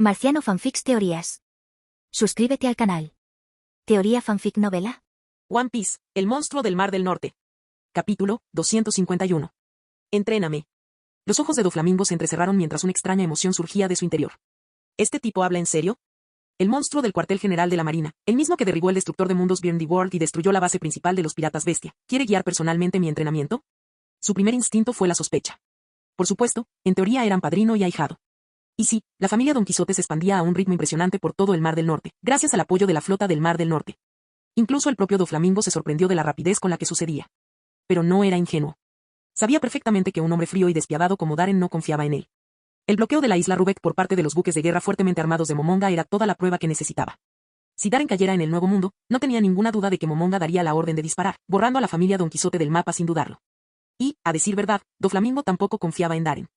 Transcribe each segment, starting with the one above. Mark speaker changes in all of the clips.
Speaker 1: Marciano Fanfics Teorías. Suscríbete al canal. Teoría Fanfic Novela.
Speaker 2: One Piece, el monstruo del Mar del Norte. Capítulo 251. Entréname. Los ojos de Doflamingo se entrecerraron mientras una extraña emoción surgía de su interior. ¿Este tipo habla en serio? El monstruo del cuartel general de la Marina, el mismo que derribó el destructor de mundos Beyond the World y destruyó la base principal de los piratas bestia, ¿quiere guiar personalmente mi entrenamiento? Su primer instinto fue la sospecha. Por supuesto, en teoría eran padrino y ahijado. Y sí, la familia Don Quijote se expandía a un ritmo impresionante por todo el Mar del Norte, gracias al apoyo de la flota del Mar del Norte. Incluso el propio Doflamingo se sorprendió de la rapidez con la que sucedía. Pero no era ingenuo. Sabía perfectamente que un hombre frío y despiadado como Darren no confiaba en él. El bloqueo de la isla Rubek por parte de los buques de guerra fuertemente armados de Momonga era toda la prueba que necesitaba. Si Darren cayera en el Nuevo Mundo, no tenía ninguna duda de que Momonga daría la orden de disparar, borrando a la familia Don Quijote del mapa sin dudarlo. Y, a decir verdad, Doflamingo tampoco confiaba en Darren.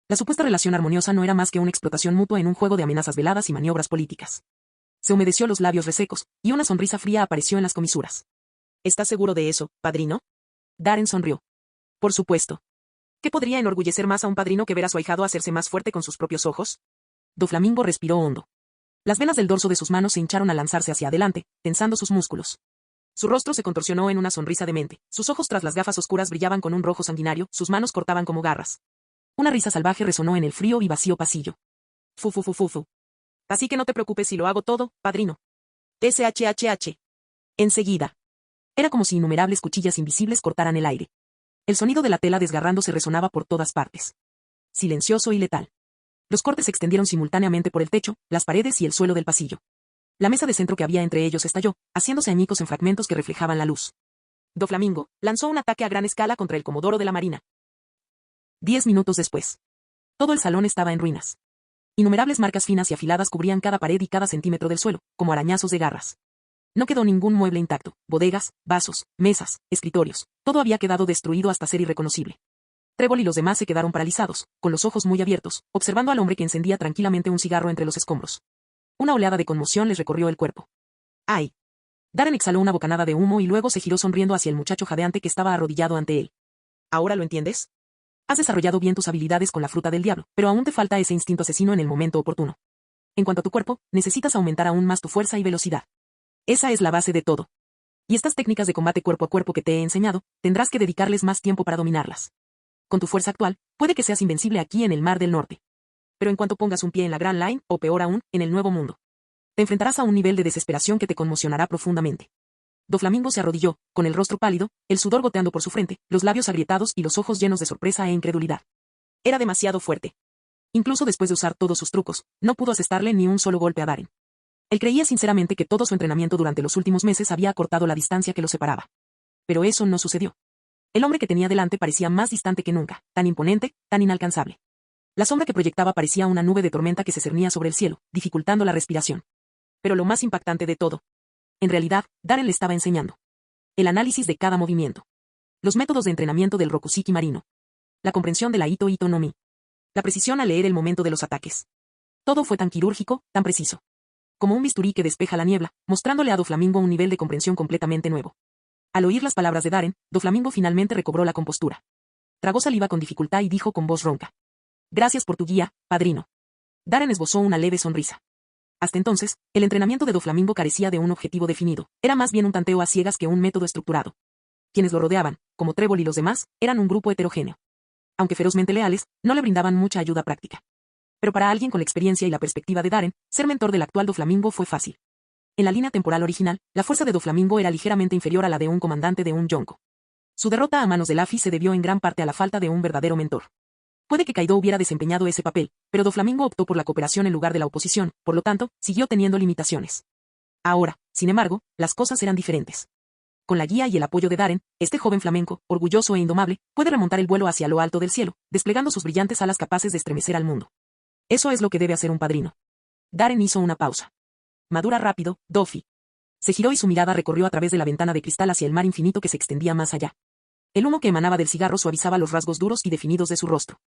Speaker 2: La supuesta relación armoniosa no era más que una explotación mutua en un juego de amenazas veladas y maniobras políticas. Se humedeció los labios resecos, y una sonrisa fría apareció en las comisuras. ¿Estás seguro de eso, padrino? Darren sonrió. Por supuesto. ¿Qué podría enorgullecer más a un padrino que ver a su ahijado hacerse más fuerte con sus propios ojos? Doflamingo respiró hondo. Las venas del dorso de sus manos se hincharon al lanzarse hacia adelante, tensando sus músculos. Su rostro se contorsionó en una sonrisa demente, sus ojos tras las gafas oscuras brillaban con un rojo sanguinario, sus manos cortaban como garras. Una risa salvaje resonó en el frío y vacío pasillo. Fu. Así que no te preocupes si lo hago todo, padrino. SHHH. Enseguida. Era como si innumerables cuchillas invisibles cortaran el aire. El sonido de la tela desgarrándose resonaba por todas partes. Silencioso y letal. Los cortes se extendieron simultáneamente por el techo, las paredes y el suelo del pasillo. La mesa de centro que había entre ellos estalló, haciéndose añicos en fragmentos que reflejaban la luz. Doflamingo lanzó un ataque a gran escala contra el comodoro de la Marina. 10 minutos después. Todo el salón estaba en ruinas. Innumerables marcas finas y afiladas cubrían cada pared y cada centímetro del suelo, como arañazos de garras. No quedó ningún mueble intacto, bodegas, vasos, mesas, escritorios, todo había quedado destruido hasta ser irreconocible. Trébol y los demás se quedaron paralizados, con los ojos muy abiertos, observando al hombre que encendía tranquilamente un cigarro entre los escombros. Una oleada de conmoción les recorrió el cuerpo. ¡Ay! Darren exhaló una bocanada de humo y luego se giró sonriendo hacia el muchacho jadeante que estaba arrodillado ante él. ¿Ahora lo entiendes? Has desarrollado bien tus habilidades con la fruta del diablo, pero aún te falta ese instinto asesino en el momento oportuno. En cuanto a tu cuerpo, necesitas aumentar aún más tu fuerza y velocidad. Esa es la base de todo. Y estas técnicas de combate cuerpo a cuerpo que te he enseñado, tendrás que dedicarles más tiempo para dominarlas. Con tu fuerza actual, puede que seas invencible aquí en el Mar del Norte. Pero en cuanto pongas un pie en la Grand Line, o peor aún, en el Nuevo Mundo, te enfrentarás a un nivel de desesperación que te conmocionará profundamente. Doflamingo se arrodilló, con el rostro pálido, el sudor goteando por su frente, los labios agrietados y los ojos llenos de sorpresa e incredulidad. Era demasiado fuerte. Incluso después de usar todos sus trucos, no pudo asestarle ni un solo golpe a Darren. Él creía sinceramente que todo su entrenamiento durante los últimos meses había acortado la distancia que los separaba. Pero eso no sucedió. El hombre que tenía delante parecía más distante que nunca, tan imponente, tan inalcanzable. La sombra que proyectaba parecía una nube de tormenta que se cernía sobre el cielo, dificultando la respiración. Pero lo más impactante de todo. En realidad, Darren le estaba enseñando. El análisis de cada movimiento. Los métodos de entrenamiento del Rokuseki marino. La comprensión de la Ito no Mi. La precisión al leer el momento de los ataques. Todo fue tan quirúrgico, tan preciso. Como un bisturí que despeja la niebla, mostrándole a Doflamingo un nivel de comprensión completamente nuevo. Al oír las palabras de Darren, Doflamingo finalmente recobró la compostura. Tragó saliva con dificultad y dijo con voz ronca. Gracias por tu guía, padrino. Darren esbozó una leve sonrisa. Hasta entonces, el entrenamiento de Doflamingo carecía de un objetivo definido, era más bien un tanteo a ciegas que un método estructurado. Quienes lo rodeaban, como Trébol y los demás, eran un grupo heterogéneo. Aunque ferozmente leales, no le brindaban mucha ayuda práctica. Pero para alguien con la experiencia y la perspectiva de Darren, ser mentor del actual Doflamingo fue fácil. En la línea temporal original, la fuerza de Doflamingo era ligeramente inferior a la de un comandante de un yonko. Su derrota a manos de Luffy se debió en gran parte a la falta de un verdadero mentor. Puede que Kaido hubiera desempeñado ese papel, pero Doflamingo optó por la cooperación en lugar de la oposición, por lo tanto, siguió teniendo limitaciones. Ahora, sin embargo, las cosas eran diferentes. Con la guía y el apoyo de Darren, este joven flamenco, orgulloso e indomable, puede remontar el vuelo hacia lo alto del cielo, desplegando sus brillantes alas capaces de estremecer al mundo. Eso es lo que debe hacer un padrino. Darren hizo una pausa. Madura rápido, Dofi. Se giró y su mirada recorrió a través de la ventana de cristal hacia el mar infinito que se extendía más allá. El humo que emanaba del cigarro suavizaba los rasgos duros y definidos de su rostro.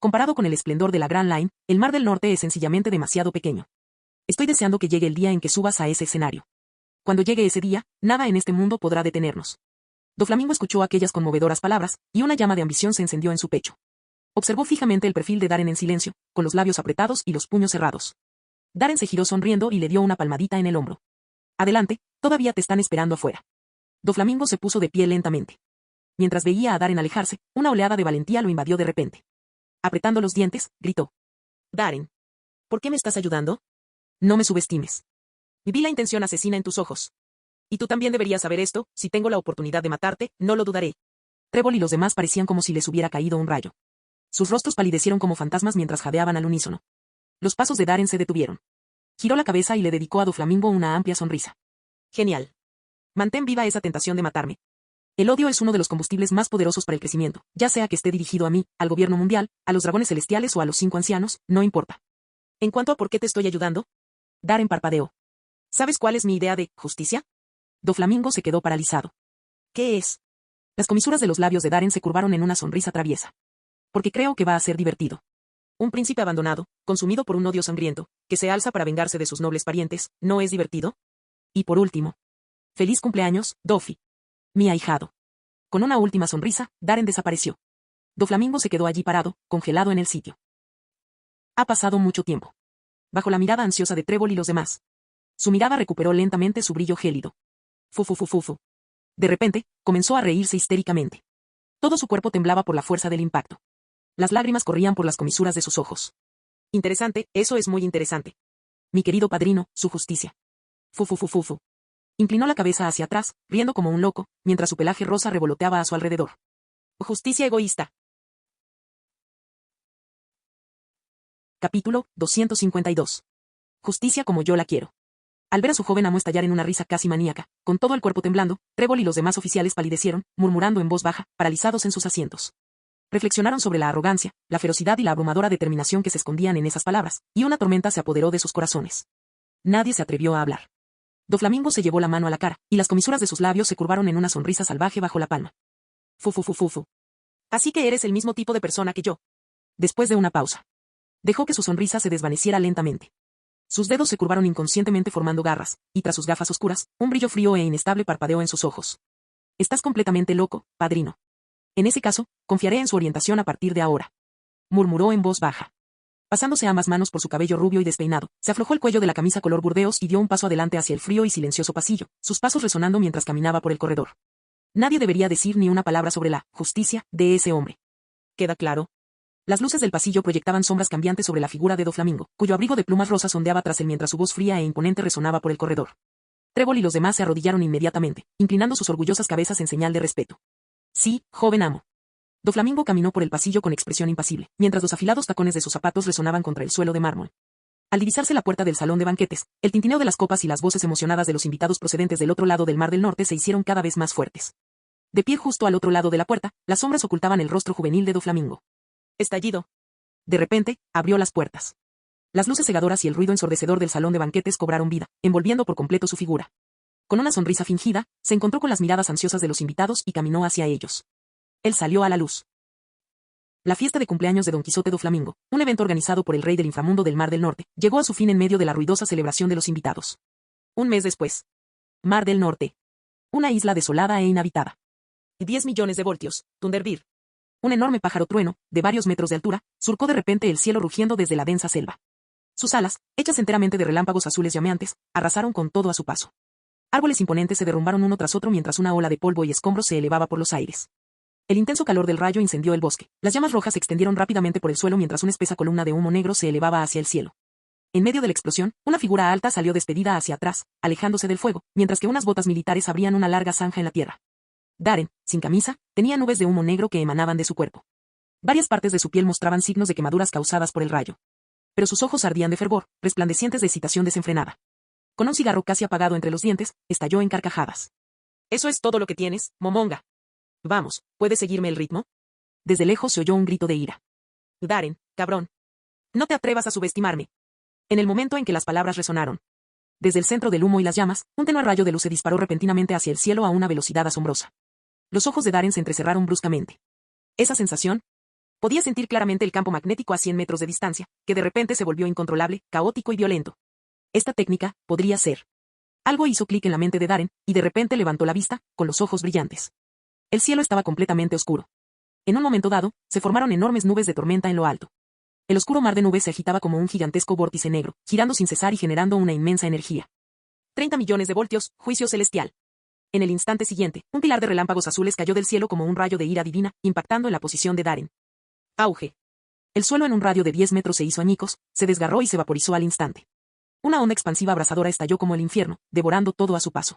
Speaker 2: Comparado con el esplendor de la Grand Line, el Mar del Norte es sencillamente demasiado pequeño. Estoy deseando que llegue el día en que subas a ese escenario. Cuando llegue ese día, nada en este mundo podrá detenernos. Doflamingo escuchó aquellas conmovedoras palabras, y una llama de ambición se encendió en su pecho. Observó fijamente el perfil de Darren en silencio, con los labios apretados y los puños cerrados. Darren se giró sonriendo y le dio una palmadita en el hombro. Adelante, todavía te están esperando afuera. Doflamingo se puso de pie lentamente. Mientras veía a Darren alejarse, una oleada de valentía lo invadió de repente. Apretando los dientes, gritó. Darren. ¿Por qué me estás ayudando? No me subestimes. Vi la intención asesina en tus ojos. Y tú también deberías saber esto, si tengo la oportunidad de matarte, no lo dudaré. Trébol y los demás parecían como si les hubiera caído un rayo. Sus rostros palidecieron como fantasmas mientras jadeaban al unísono. Los pasos de Darren se detuvieron. Giró la cabeza y le dedicó a Doflamingo una amplia sonrisa. Genial. Mantén viva esa tentación de matarme. El odio es uno de los combustibles más poderosos para el crecimiento, ya sea que esté dirigido a mí, al gobierno mundial, a los dragones celestiales o a los 5 ancianos, no importa. En cuanto a por qué te estoy ayudando, Darren parpadeó. ¿Sabes cuál es mi idea de justicia? Doflamingo se quedó paralizado. ¿Qué es? Las comisuras de los labios de Darren se curvaron en una sonrisa traviesa. Porque creo que va a ser divertido. Un príncipe abandonado, consumido por un odio sangriento, que se alza para vengarse de sus nobles parientes, ¿no es divertido? Y por último. Feliz cumpleaños, Dofi. Mi ahijado. Con una última sonrisa, Darren desapareció. Doflamingo se quedó allí parado, congelado en el sitio. Ha pasado mucho tiempo. Bajo la mirada ansiosa de Trébol y los demás. Su mirada recuperó lentamente su brillo gélido. Fu. De repente, comenzó a reírse histéricamente. Todo su cuerpo temblaba por la fuerza del impacto. Las lágrimas corrían por las comisuras de sus ojos. Interesante, eso es muy interesante. Mi querido padrino, su justicia. Fu. Inclinó la cabeza hacia atrás, riendo como un loco, mientras su pelaje rosa revoloteaba a su alrededor. Justicia egoísta. Capítulo 252. Justicia como yo la quiero. Al ver a su joven amo estallar en una risa casi maníaca, con todo el cuerpo temblando, Trébol y los demás oficiales palidecieron, murmurando en voz baja, paralizados en sus asientos. Reflexionaron sobre la arrogancia, la ferocidad y la abrumadora determinación que se escondían en esas palabras, y una tormenta se apoderó de sus corazones. Nadie se atrevió a hablar. Doflamingo se llevó la mano a la cara, y las comisuras de sus labios se curvaron en una sonrisa salvaje bajo la palma. Fu. Así que eres el mismo tipo de persona que yo. Después de una pausa. Dejó que su sonrisa se desvaneciera lentamente. Sus dedos se curvaron inconscientemente formando garras, y tras sus gafas oscuras, un brillo frío e inestable parpadeó en sus ojos. Estás completamente loco, padrino. En ese caso, confiaré en su orientación a partir de ahora. Murmuró en voz baja. Pasándose ambas manos por su cabello rubio y despeinado, se aflojó el cuello de la camisa color burdeos y dio un paso adelante hacia el frío y silencioso pasillo, sus pasos resonando mientras caminaba por el corredor. Nadie debería decir ni una palabra sobre la justicia de ese hombre. ¿Queda claro? Las luces del pasillo proyectaban sombras cambiantes sobre la figura de Doflamingo, cuyo abrigo de plumas rosas ondeaba tras él mientras su voz fría e imponente resonaba por el corredor. Trébol y los demás se arrodillaron inmediatamente, inclinando sus orgullosas cabezas en señal de respeto. Sí, joven amo. Doflamingo caminó por el pasillo con expresión impasible, mientras los afilados tacones de sus zapatos resonaban contra el suelo de mármol. Al divisarse la puerta del salón de banquetes, el tintineo de las copas y las voces emocionadas de los invitados procedentes del otro lado del Mar del Norte se hicieron cada vez más fuertes. De pie justo al otro lado de la puerta, las sombras ocultaban el rostro juvenil de Doflamingo. Estallido. De repente, abrió las puertas. Las luces cegadoras y el ruido ensordecedor del salón de banquetes cobraron vida, envolviendo por completo su figura. Con una sonrisa fingida, se encontró con las miradas ansiosas de los invitados y caminó hacia ellos. Él salió a la luz. La fiesta de cumpleaños de Don Quijote Doflamingo, un evento organizado por el rey del inframundo del Mar del Norte, llegó a su fin en medio de la ruidosa celebración de los invitados. Un mes después. Mar del Norte. Una isla desolada e inhabitada. 10 millones de voltios, Thunderbird. Un enorme pájaro trueno, de varios metros de altura, surcó de repente el cielo rugiendo desde la densa selva. Sus alas, hechas enteramente de relámpagos azules llameantes, arrasaron con todo a su paso. Árboles imponentes se derrumbaron uno tras otro mientras una ola de polvo y escombros se elevaba por los aires. El intenso calor del rayo incendió el bosque. Las llamas rojas se extendieron rápidamente por el suelo mientras una espesa columna de humo negro se elevaba hacia el cielo. En medio de la explosión, una figura alta salió despedida hacia atrás, alejándose del fuego, mientras que unas botas militares abrían una larga zanja en la tierra. Darren, sin camisa, tenía nubes de humo negro que emanaban de su cuerpo. Varias partes de su piel mostraban signos de quemaduras causadas por el rayo. Pero sus ojos ardían de fervor, resplandecientes de excitación desenfrenada. Con un cigarro casi apagado entre los dientes, estalló en carcajadas. ¿Eso es todo lo que tienes, Momonga? Vamos, ¿puedes seguirme el ritmo? Desde lejos se oyó un grito de ira. Darren, cabrón. No te atrevas a subestimarme. En el momento en que las palabras resonaron. Desde el centro del humo y las llamas, un tenue rayo de luz se disparó repentinamente hacia el cielo a una velocidad asombrosa. Los ojos de Darren se entrecerraron bruscamente. Esa sensación. Podía sentir claramente el campo magnético a 100 metros de distancia, que de repente se volvió incontrolable, caótico y violento. Esta técnica, podría ser. Algo hizo clic en la mente de Darren, y de repente levantó la vista, con los ojos brillantes. El cielo estaba completamente oscuro. En un momento dado, se formaron enormes nubes de tormenta en lo alto. El oscuro mar de nubes se agitaba como un gigantesco vórtice negro, girando sin cesar y generando una inmensa energía. 30 millones de voltios, juicio celestial. En el instante siguiente, un pilar de relámpagos azules cayó del cielo como un rayo de ira divina, impactando en la posición de Darren. Auge. El suelo en un radio de 10 metros se hizo añicos, se desgarró y se vaporizó al instante. Una onda expansiva abrasadora estalló como el infierno, devorando todo a su paso.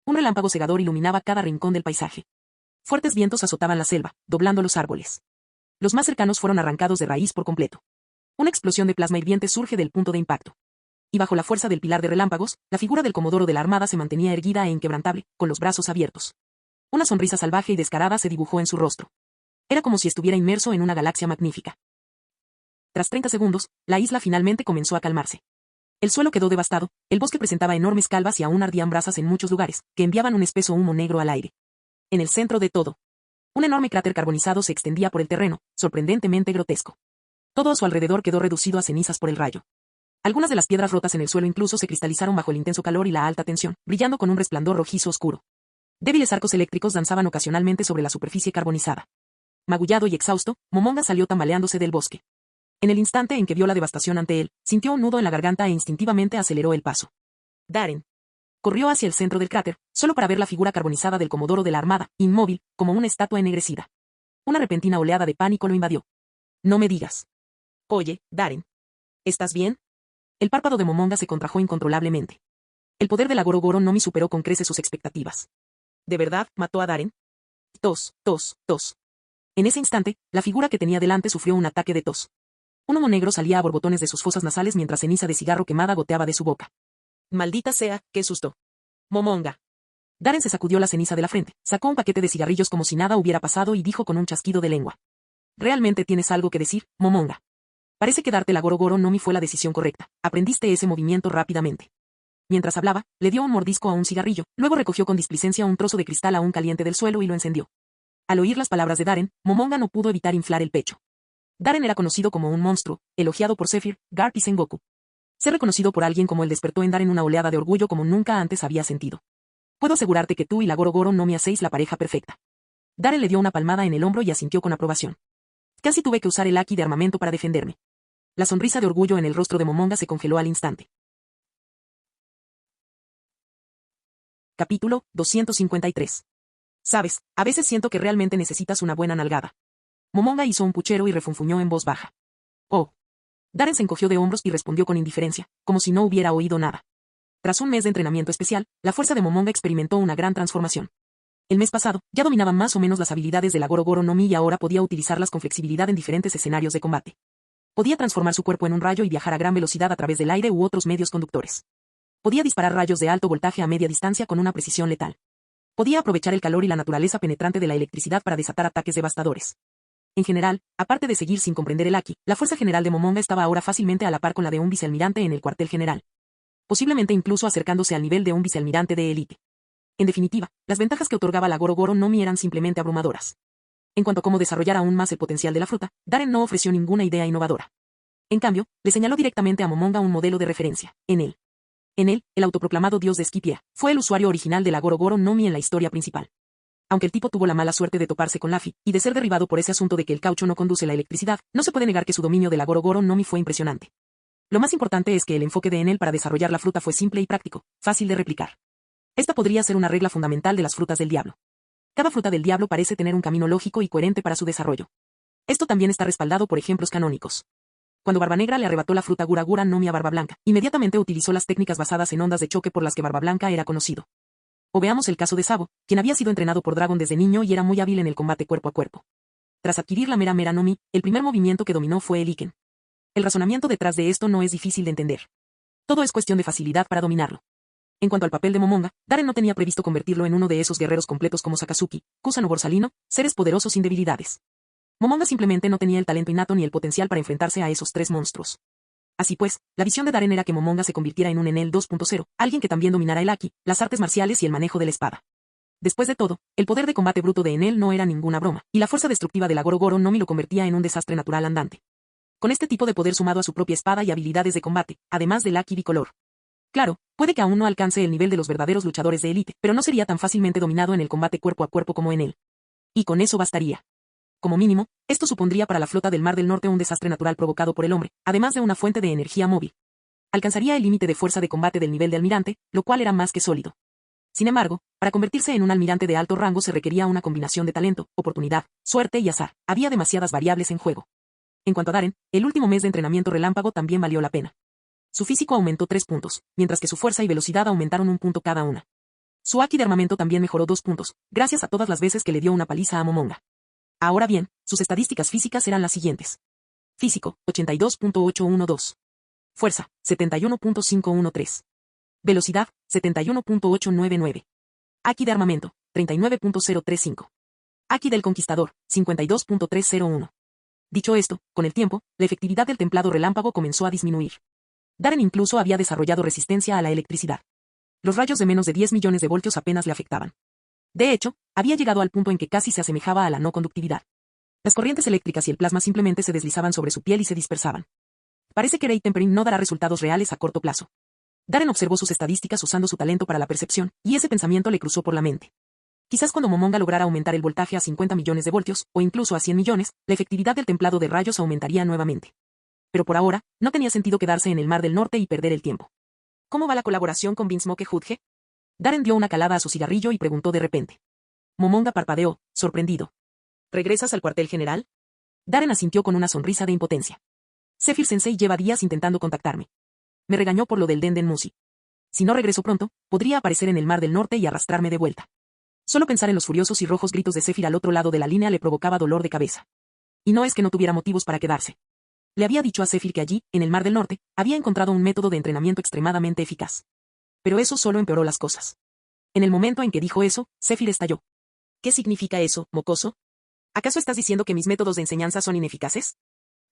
Speaker 2: Un relámpago cegador iluminaba cada rincón del paisaje. Fuertes vientos azotaban la selva, doblando los árboles. Los más cercanos fueron arrancados de raíz por completo. Una explosión de plasma hirviente surge del punto de impacto. Y bajo la fuerza del pilar de relámpagos, la figura del comodoro de la armada se mantenía erguida e inquebrantable, con los brazos abiertos. Una sonrisa salvaje y descarada se dibujó en su rostro. Era como si estuviera inmerso en una galaxia magnífica. Tras 30 segundos, la isla finalmente comenzó a calmarse. El suelo quedó devastado, el bosque presentaba enormes calvas y aún ardían brasas en muchos lugares, que enviaban un espeso humo negro al aire. En el centro de todo, un enorme cráter carbonizado se extendía por el terreno, sorprendentemente grotesco. Todo a su alrededor quedó reducido a cenizas por el rayo. Algunas de las piedras rotas en el suelo incluso se cristalizaron bajo el intenso calor y la alta tensión, brillando con un resplandor rojizo oscuro. Débiles arcos eléctricos danzaban ocasionalmente sobre la superficie carbonizada. Magullado y exhausto, Momonga salió tambaleándose del bosque. En el instante en que vio la devastación ante él, sintió un nudo en la garganta e instintivamente aceleró el paso. Darren corrió hacia el centro del cráter, solo para ver la figura carbonizada del comodoro de la armada, inmóvil, como una estatua ennegrecida. Una repentina oleada de pánico lo invadió. No me digas. Oye, Darren. ¿Estás bien? El párpado de Momonga se contrajo incontrolablemente. El poder del Agoro Goro Nomi superó con creces sus expectativas. ¿De verdad mató a Darren? Tos, tos, tos. En ese instante, la figura que tenía delante sufrió un ataque de tos. Un humo negro salía a borbotones de sus fosas nasales mientras ceniza de cigarro quemada goteaba de su boca. Maldita sea, qué susto. Momonga. Darren se sacudió la ceniza de la frente, sacó un paquete de cigarrillos como si nada hubiera pasado y dijo con un chasquido de lengua. ¿Realmente tienes algo que decir, Momonga? Parece que darte el Agoro Goro Nomi fue la decisión correcta. Aprendiste ese movimiento rápidamente. Mientras hablaba, le dio un mordisco a un cigarrillo, luego recogió con displicencia un trozo de cristal aún caliente del suelo y lo encendió. Al oír las palabras de Darren, Momonga no pudo evitar inflar el pecho. Darren era conocido como un monstruo, elogiado por Zephyr, Garp y Sengoku. Ser reconocido por alguien como él despertó en Darren una oleada de orgullo como nunca antes había sentido. Puedo asegurarte que tú y la Agoro Goro Nomi hacéis la pareja perfecta. Darren le dio una palmada en el hombro y asintió con aprobación. Casi tuve que usar el haki de armamento para defenderme. La sonrisa de orgullo en el rostro de Momonga se congeló al instante. Capítulo 253. Sabes, a veces siento que realmente necesitas una buena nalgada. Momonga hizo un puchero y refunfuñó en voz baja. Oh. Darren se encogió de hombros y respondió con indiferencia, como si no hubiera oído nada. Tras un mes de entrenamiento especial, la fuerza de Momonga experimentó una gran transformación. El mes pasado, ya dominaba más o menos las habilidades del Agoro Goro Nomi y ahora podía utilizarlas con flexibilidad en diferentes escenarios de combate. Podía transformar su cuerpo en un rayo y viajar a gran velocidad a través del aire u otros medios conductores. Podía disparar rayos de alto voltaje a media distancia con una precisión letal. Podía aprovechar el calor y la naturaleza penetrante de la electricidad para desatar ataques devastadores. En general, aparte de seguir sin comprender el haki, la fuerza general de Momonga estaba ahora fácilmente a la par con la de un vicealmirante en el cuartel general. Posiblemente incluso acercándose al nivel de un vicealmirante de élite. En definitiva, las ventajas que otorgaba la Agoro Goro Nomi eran simplemente abrumadoras. En cuanto a cómo desarrollar aún más el potencial de la fruta, Darren no ofreció ninguna idea innovadora. En cambio, le señaló directamente a Momonga un modelo de referencia, Enel. Enel, el autoproclamado dios de Skypiea, fue el usuario original del Agoro Goro Nomi en la historia principal. Aunque el tipo tuvo la mala suerte de toparse con Luffy, y de ser derribado por ese asunto de que el caucho no conduce la electricidad, no se puede negar que su dominio del Agoro Goro Nomi fue impresionante. Lo más importante es que el enfoque de Enel para desarrollar la fruta fue simple y práctico, fácil de replicar. Esta podría ser una regla fundamental de las frutas del diablo. Cada fruta del diablo parece tener un camino lógico y coherente para su desarrollo. Esto también está respaldado por ejemplos canónicos. Cuando Barbanegra le arrebató la fruta Gura Gura Nomi a Barba Blanca, inmediatamente utilizó las técnicas basadas en ondas de choque por las que Barba Blanca era conocido. O veamos el caso de Sabo, quien había sido entrenado por Dragon desde niño y era muy hábil en el combate cuerpo a cuerpo. Tras adquirir la Mera Mera Nomi, el primer movimiento que dominó fue el Iken. El razonamiento detrás de esto no es difícil de entender. Todo es cuestión de facilidad para dominarlo. En cuanto al papel de Momonga, Darren no tenía previsto convertirlo en uno de esos guerreros completos como Sakazuki, Kusano Borsalino, seres poderosos sin debilidades. Momonga simplemente no tenía el talento innato ni el potencial para enfrentarse a esos tres monstruos. Así pues, la visión de Darren era que Momonga se convirtiera en un Enel 2.0, alguien que también dominara el haki, las artes marciales y el manejo de la espada. Después de todo, el poder de combate bruto de Enel no era ninguna broma, y la fuerza destructiva del Agoro Goro Nomi lo convertía en un desastre natural andante. Con este tipo de poder sumado a su propia espada y habilidades de combate, además del haki bicolor. Claro, puede que aún no alcance el nivel de los verdaderos luchadores de élite, pero no sería tan fácilmente dominado en el combate cuerpo a cuerpo como Enel. Y con eso bastaría. Como mínimo, esto supondría para la flota del Mar del Norte un desastre natural provocado por el hombre, además de una fuente de energía móvil. Alcanzaría el límite de fuerza de combate del nivel de almirante, lo cual era más que sólido. Sin embargo, para convertirse en un almirante de alto rango se requería una combinación de talento, oportunidad, suerte y azar. Había demasiadas variables en juego. En cuanto a Darren, el último mes de entrenamiento relámpago también valió la pena. Su físico aumentó 3 puntos, mientras que su fuerza y velocidad aumentaron 1 punto cada una. Su Haki de armamento también mejoró 2 puntos, gracias a todas las veces que le dio una paliza a Momonga. Ahora bien, sus estadísticas físicas eran las siguientes. Físico, 82.812. Fuerza, 71.513. Velocidad, 71.899. Haki de armamento, 39.035. Haki del conquistador, 52.301. Dicho esto, con el tiempo, la efectividad del templado relámpago comenzó a disminuir. Darren incluso había desarrollado resistencia a la electricidad. Los rayos de menos de 10 millones de voltios apenas le afectaban. De hecho, había llegado al punto en que casi se asemejaba a la no conductividad. Las corrientes eléctricas y el plasma simplemente se deslizaban sobre su piel y se dispersaban. Parece que Ray Tempering no dará resultados reales a corto plazo. Darren observó sus estadísticas usando su talento para la percepción, y ese pensamiento le cruzó por la mente. Quizás cuando Momonga lograra aumentar el voltaje a 50 millones de voltios, o incluso a 100 millones, la efectividad del templado de rayos aumentaría nuevamente. Pero por ahora, no tenía sentido quedarse en el Mar del Norte y perder el tiempo. ¿Cómo va la colaboración con Vinsmoke Hudge? Darren dio una calada a su cigarrillo y preguntó de repente. Momonga parpadeó, sorprendido. ¿Regresas al cuartel general? Darren asintió con una sonrisa de impotencia. Zephyr Sensei lleva días intentando contactarme. Me regañó por lo del Denden Musi. Si no regreso pronto, podría aparecer en el Mar del Norte y arrastrarme de vuelta. Solo pensar en los furiosos y rojos gritos de Zephyr al otro lado de la línea le provocaba dolor de cabeza. Y no es que no tuviera motivos para quedarse. Le había dicho a Zephyr que allí, en el Mar del Norte, había encontrado un método de entrenamiento extremadamente eficaz. Pero eso solo empeoró las cosas. En el momento en que dijo eso, Zephyr estalló. ¿Qué significa eso, mocoso? ¿Acaso estás diciendo que mis métodos de enseñanza son ineficaces?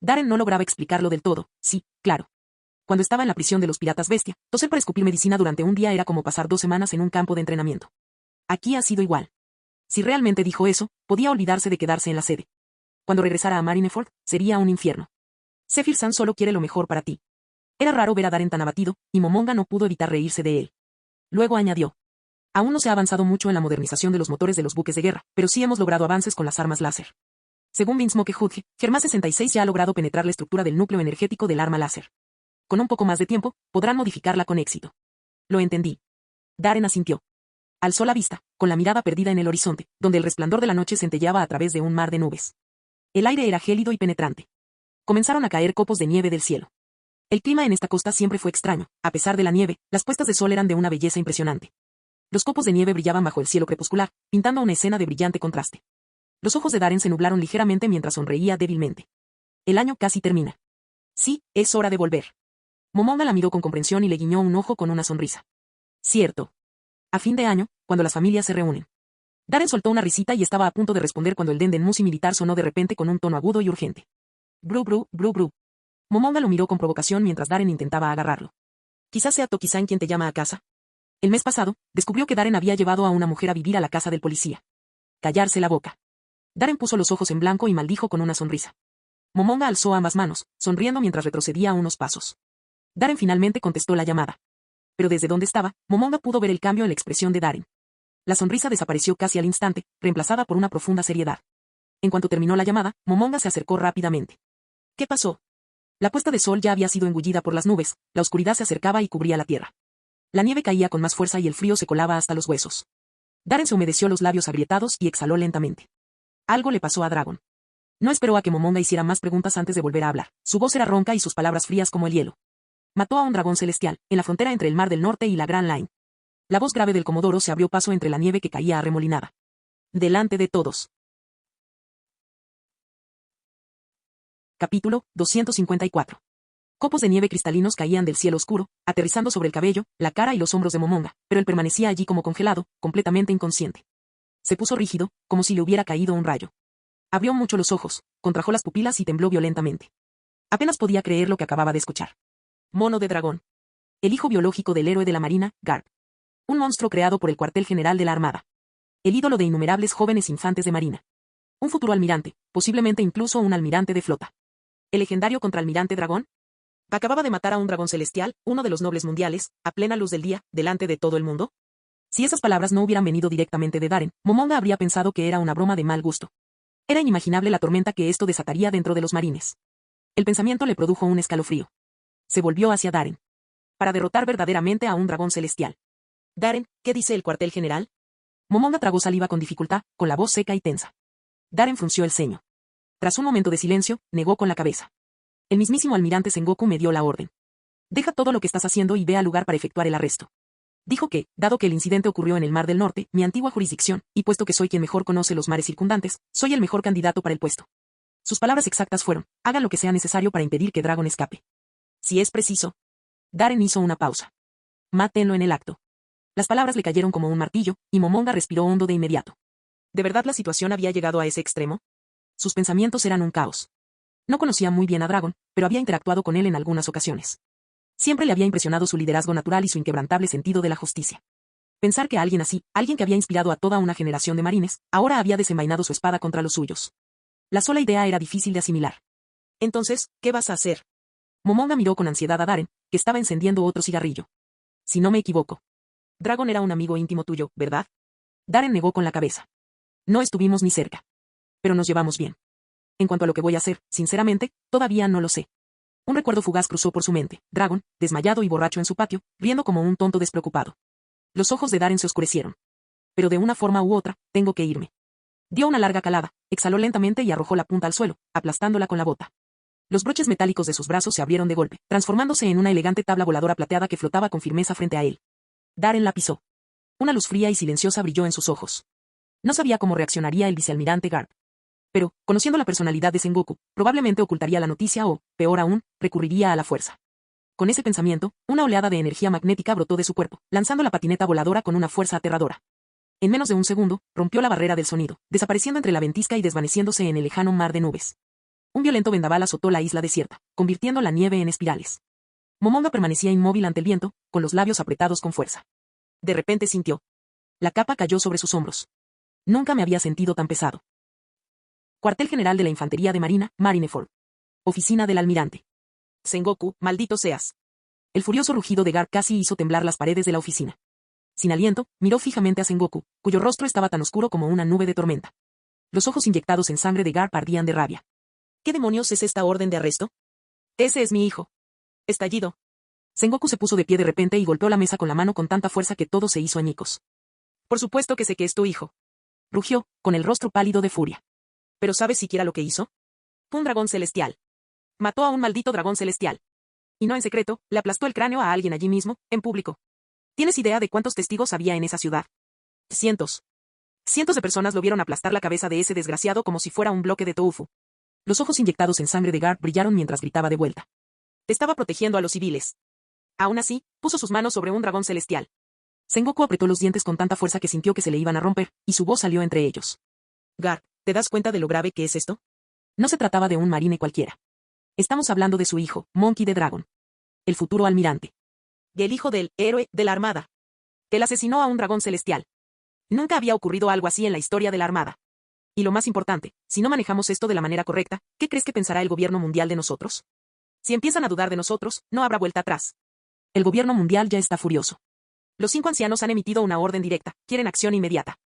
Speaker 2: Darren no lograba explicarlo del todo. Sí, claro. Cuando estaba en la prisión de los piratas bestia, toser para escupir medicina durante un día era como pasar 2 semanas en un campo de entrenamiento. Aquí ha sido igual. Si realmente dijo eso, podía olvidarse de quedarse en la sede. Cuando regresara a Marineford, sería un infierno. Zephyr-san solo quiere lo mejor para ti. Era raro ver a Darren tan abatido, y Momonga no pudo evitar reírse de él. Luego añadió. Aún no se ha avanzado mucho en la modernización de los motores de los buques de guerra, pero sí hemos logrado avances con las armas láser. Según Vinsmoke Hudge, Germa 66 ya ha logrado penetrar la estructura del núcleo energético del arma láser. Con un poco más de tiempo, podrán modificarla con éxito. Lo entendí. Darren asintió. Alzó la vista, con la mirada perdida en el horizonte, donde el resplandor de la noche centelleaba a través de un mar de nubes. El aire era gélido y penetrante. Comenzaron a caer copos de nieve del cielo. El clima en esta costa siempre fue extraño. A pesar de la nieve, las puestas de sol eran de una belleza impresionante. Los copos de nieve brillaban bajo el cielo crepuscular, pintando una escena de brillante contraste. Los ojos de Darren se nublaron ligeramente mientras sonreía débilmente. El año casi termina. Sí, es hora de volver. Momonga la miró con comprensión y le guiñó un ojo con una sonrisa. Cierto. A fin de año, cuando las familias se reúnen. Darren soltó una risita y estaba a punto de responder cuando el Denden Musi militar sonó de repente con un tono agudo y urgente. Bru bru, bru bru. Momonga lo miró con provocación mientras Darren intentaba agarrarlo. Quizás sea Toki-san quien te llama a casa. El mes pasado, descubrió que Darren había llevado a una mujer a vivir a la casa del policía. Callarse la boca. Darren puso los ojos en blanco y maldijo con una sonrisa. Momonga alzó ambas manos, sonriendo mientras retrocedía unos pasos. Darren finalmente contestó la llamada. Pero desde donde estaba, Momonga pudo ver el cambio en la expresión de Darren. La sonrisa desapareció casi al instante, reemplazada por una profunda seriedad. En cuanto terminó la llamada, Momonga se acercó rápidamente. ¿Qué pasó? La puesta de sol ya había sido engullida por las nubes, la oscuridad se acercaba y cubría la tierra. La nieve caía con más fuerza y el frío se colaba hasta los huesos. Darren se humedeció los labios agrietados y exhaló lentamente. Algo le pasó a Dragon. No esperó a que Momonga hiciera más preguntas antes de volver a hablar. Su voz era ronca y sus palabras frías como el hielo. Mató a un dragón celestial, en la frontera entre el Mar del Norte y la Grand Line. La voz grave del comodoro se abrió paso entre la nieve que caía arremolinada. Delante de todos. Capítulo 254. Copos de nieve cristalinos caían del cielo oscuro, aterrizando sobre el cabello, la cara y los hombros de Momonga, pero él permanecía allí como congelado, completamente inconsciente. Se puso rígido, como si le hubiera caído un rayo. Abrió mucho los ojos, contrajo las pupilas y tembló violentamente. Apenas podía creer lo que acababa de escuchar. Mono de dragón. El hijo biológico del héroe de la marina, Garp. Un monstruo creado por el cuartel general de la Armada. El ídolo de innumerables jóvenes infantes de marina. Un futuro almirante, posiblemente incluso un almirante de flota. ¿El legendario contraalmirante dragón? ¿Acababa de matar a un dragón celestial, uno de los nobles mundiales, a plena luz del día, delante de todo el mundo? Si esas palabras no hubieran venido directamente de Darren, Momonga habría pensado que era una broma de mal gusto. Era inimaginable la tormenta que esto desataría dentro de los marines. El pensamiento le produjo un escalofrío. Se volvió hacia Darren. Para derrotar verdaderamente a un dragón celestial. Darren, ¿qué dice el cuartel general? Momonga tragó saliva con dificultad, con la voz seca y tensa. Darren frunció el ceño. Tras un momento de silencio, negó con la cabeza. El mismísimo almirante Sengoku me dio la orden. Deja todo lo que estás haciendo y ve al lugar para efectuar el arresto. Dijo que, dado que el incidente ocurrió en el Mar del Norte, mi antigua jurisdicción, y puesto que soy quien mejor conoce los mares circundantes, soy el mejor candidato para el puesto. Sus palabras exactas fueron, hagan lo que sea necesario para impedir que Dragon escape. Si es preciso. Darren hizo una pausa. Mátenlo en el acto. Las palabras le cayeron como un martillo, y Momonga respiró hondo de inmediato. ¿De verdad la situación había llegado a ese extremo? Sus pensamientos eran un caos. No conocía muy bien a Dragon, pero había interactuado con él en algunas ocasiones. Siempre le había impresionado su liderazgo natural y su inquebrantable sentido de la justicia. Pensar que alguien así, alguien que había inspirado a toda una generación de marines, ahora había desenvainado su espada contra los suyos. La sola idea era difícil de asimilar. Entonces, ¿qué vas a hacer? Momonga miró con ansiedad a Darren, que estaba encendiendo otro cigarrillo. Si no me equivoco. Dragon era un amigo íntimo tuyo, ¿verdad? Darren negó con la cabeza. No estuvimos ni cerca. Pero nos llevamos bien. En cuanto a lo que voy a hacer, sinceramente, todavía no lo sé. Un recuerdo fugaz cruzó por su mente, Dragon, desmayado y borracho en su patio, riendo como un tonto despreocupado. Los ojos de Darren se oscurecieron. Pero de una forma u otra, tengo que irme. Dio una larga calada, exhaló lentamente y arrojó la punta al suelo, aplastándola con la bota. Los broches metálicos de sus brazos se abrieron de golpe, transformándose en una elegante tabla voladora plateada que flotaba con firmeza frente a él. Darren la pisó. Una luz fría y silenciosa brilló en sus ojos. No sabía cómo reaccionaría el vicealmirante Garp. Pero, conociendo la personalidad de Sengoku, probablemente ocultaría la noticia o, peor aún, recurriría a la fuerza. Con ese pensamiento, una oleada de energía magnética brotó de su cuerpo, lanzando la patineta voladora con una fuerza aterradora. En menos de un segundo, rompió la barrera del sonido, desapareciendo entre la ventisca y desvaneciéndose en el lejano mar de nubes. Un violento vendaval azotó la isla desierta, convirtiendo la nieve en espirales. Momonga permanecía inmóvil ante el viento, con los labios apretados con fuerza. De repente sintió. La capa cayó sobre sus hombros. Nunca me había sentido tan pesado. Cuartel General de la Infantería de Marina, Marineford. Oficina del Almirante. Sengoku, maldito seas. El furioso rugido de Garp casi hizo temblar las paredes de la oficina. Sin aliento, miró fijamente a Sengoku, cuyo rostro estaba tan oscuro como una nube de tormenta. Los ojos inyectados en sangre de Garp ardían de rabia. ¿Qué demonios es esta orden de arresto? Ese es mi hijo. Estallido. Sengoku se puso de pie de repente y golpeó la mesa con la mano con tanta fuerza que todo se hizo añicos. Por supuesto que sé que es tu hijo. Rugió, con el rostro pálido de furia. ¿Pero sabes siquiera lo que hizo? Fue un dragón celestial. Mató a un maldito dragón celestial. Y no en secreto, le aplastó el cráneo a alguien allí mismo, en público. ¿Tienes idea de cuántos testigos había en esa ciudad? Cientos. Cientos de personas lo vieron aplastar la cabeza de ese desgraciado como si fuera un bloque de tofu. Los ojos inyectados en sangre de Garp brillaron mientras gritaba de vuelta. Estaba protegiendo a los civiles. Aún así, puso sus manos sobre un dragón celestial. Sengoku apretó los dientes con tanta fuerza que sintió que se le iban a romper, y su voz salió entre ellos. Garp, ¿te das cuenta de lo grave que es esto? No se trataba de un marine cualquiera. Estamos hablando de su hijo, Monkey D. Dragon. El futuro almirante. Y el hijo del héroe de la Armada. Que él asesinó a un dragón celestial. Nunca había ocurrido algo así en la historia de la Armada. Y lo más importante, si no manejamos esto de la manera correcta, ¿qué crees que pensará el gobierno mundial de nosotros? Si empiezan a dudar de nosotros, no habrá vuelta atrás. El gobierno mundial ya está furioso. Los 5 ancianos han emitido una orden directa, quieren acción inmediata.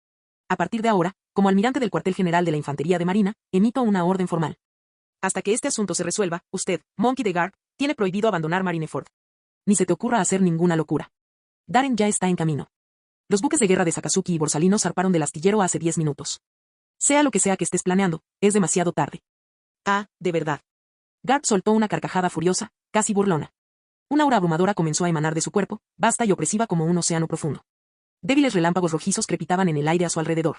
Speaker 2: A partir de ahora, como almirante del cuartel general de la Infantería de Marina, emito una orden formal. Hasta que este asunto se resuelva, usted, Monkey D. Garp, tiene prohibido abandonar Marineford. Ni se te ocurra hacer ninguna locura. Darren ya está en camino. Los buques de guerra de Sakazuki y Borsalino zarparon del astillero hace 10 minutos. Sea lo que sea que estés planeando, es demasiado tarde. Ah, de verdad. Garp soltó una carcajada furiosa, casi burlona. Una aura abrumadora comenzó a emanar de su cuerpo, vasta y opresiva como un océano profundo. Débiles relámpagos rojizos crepitaban en el aire a su alrededor.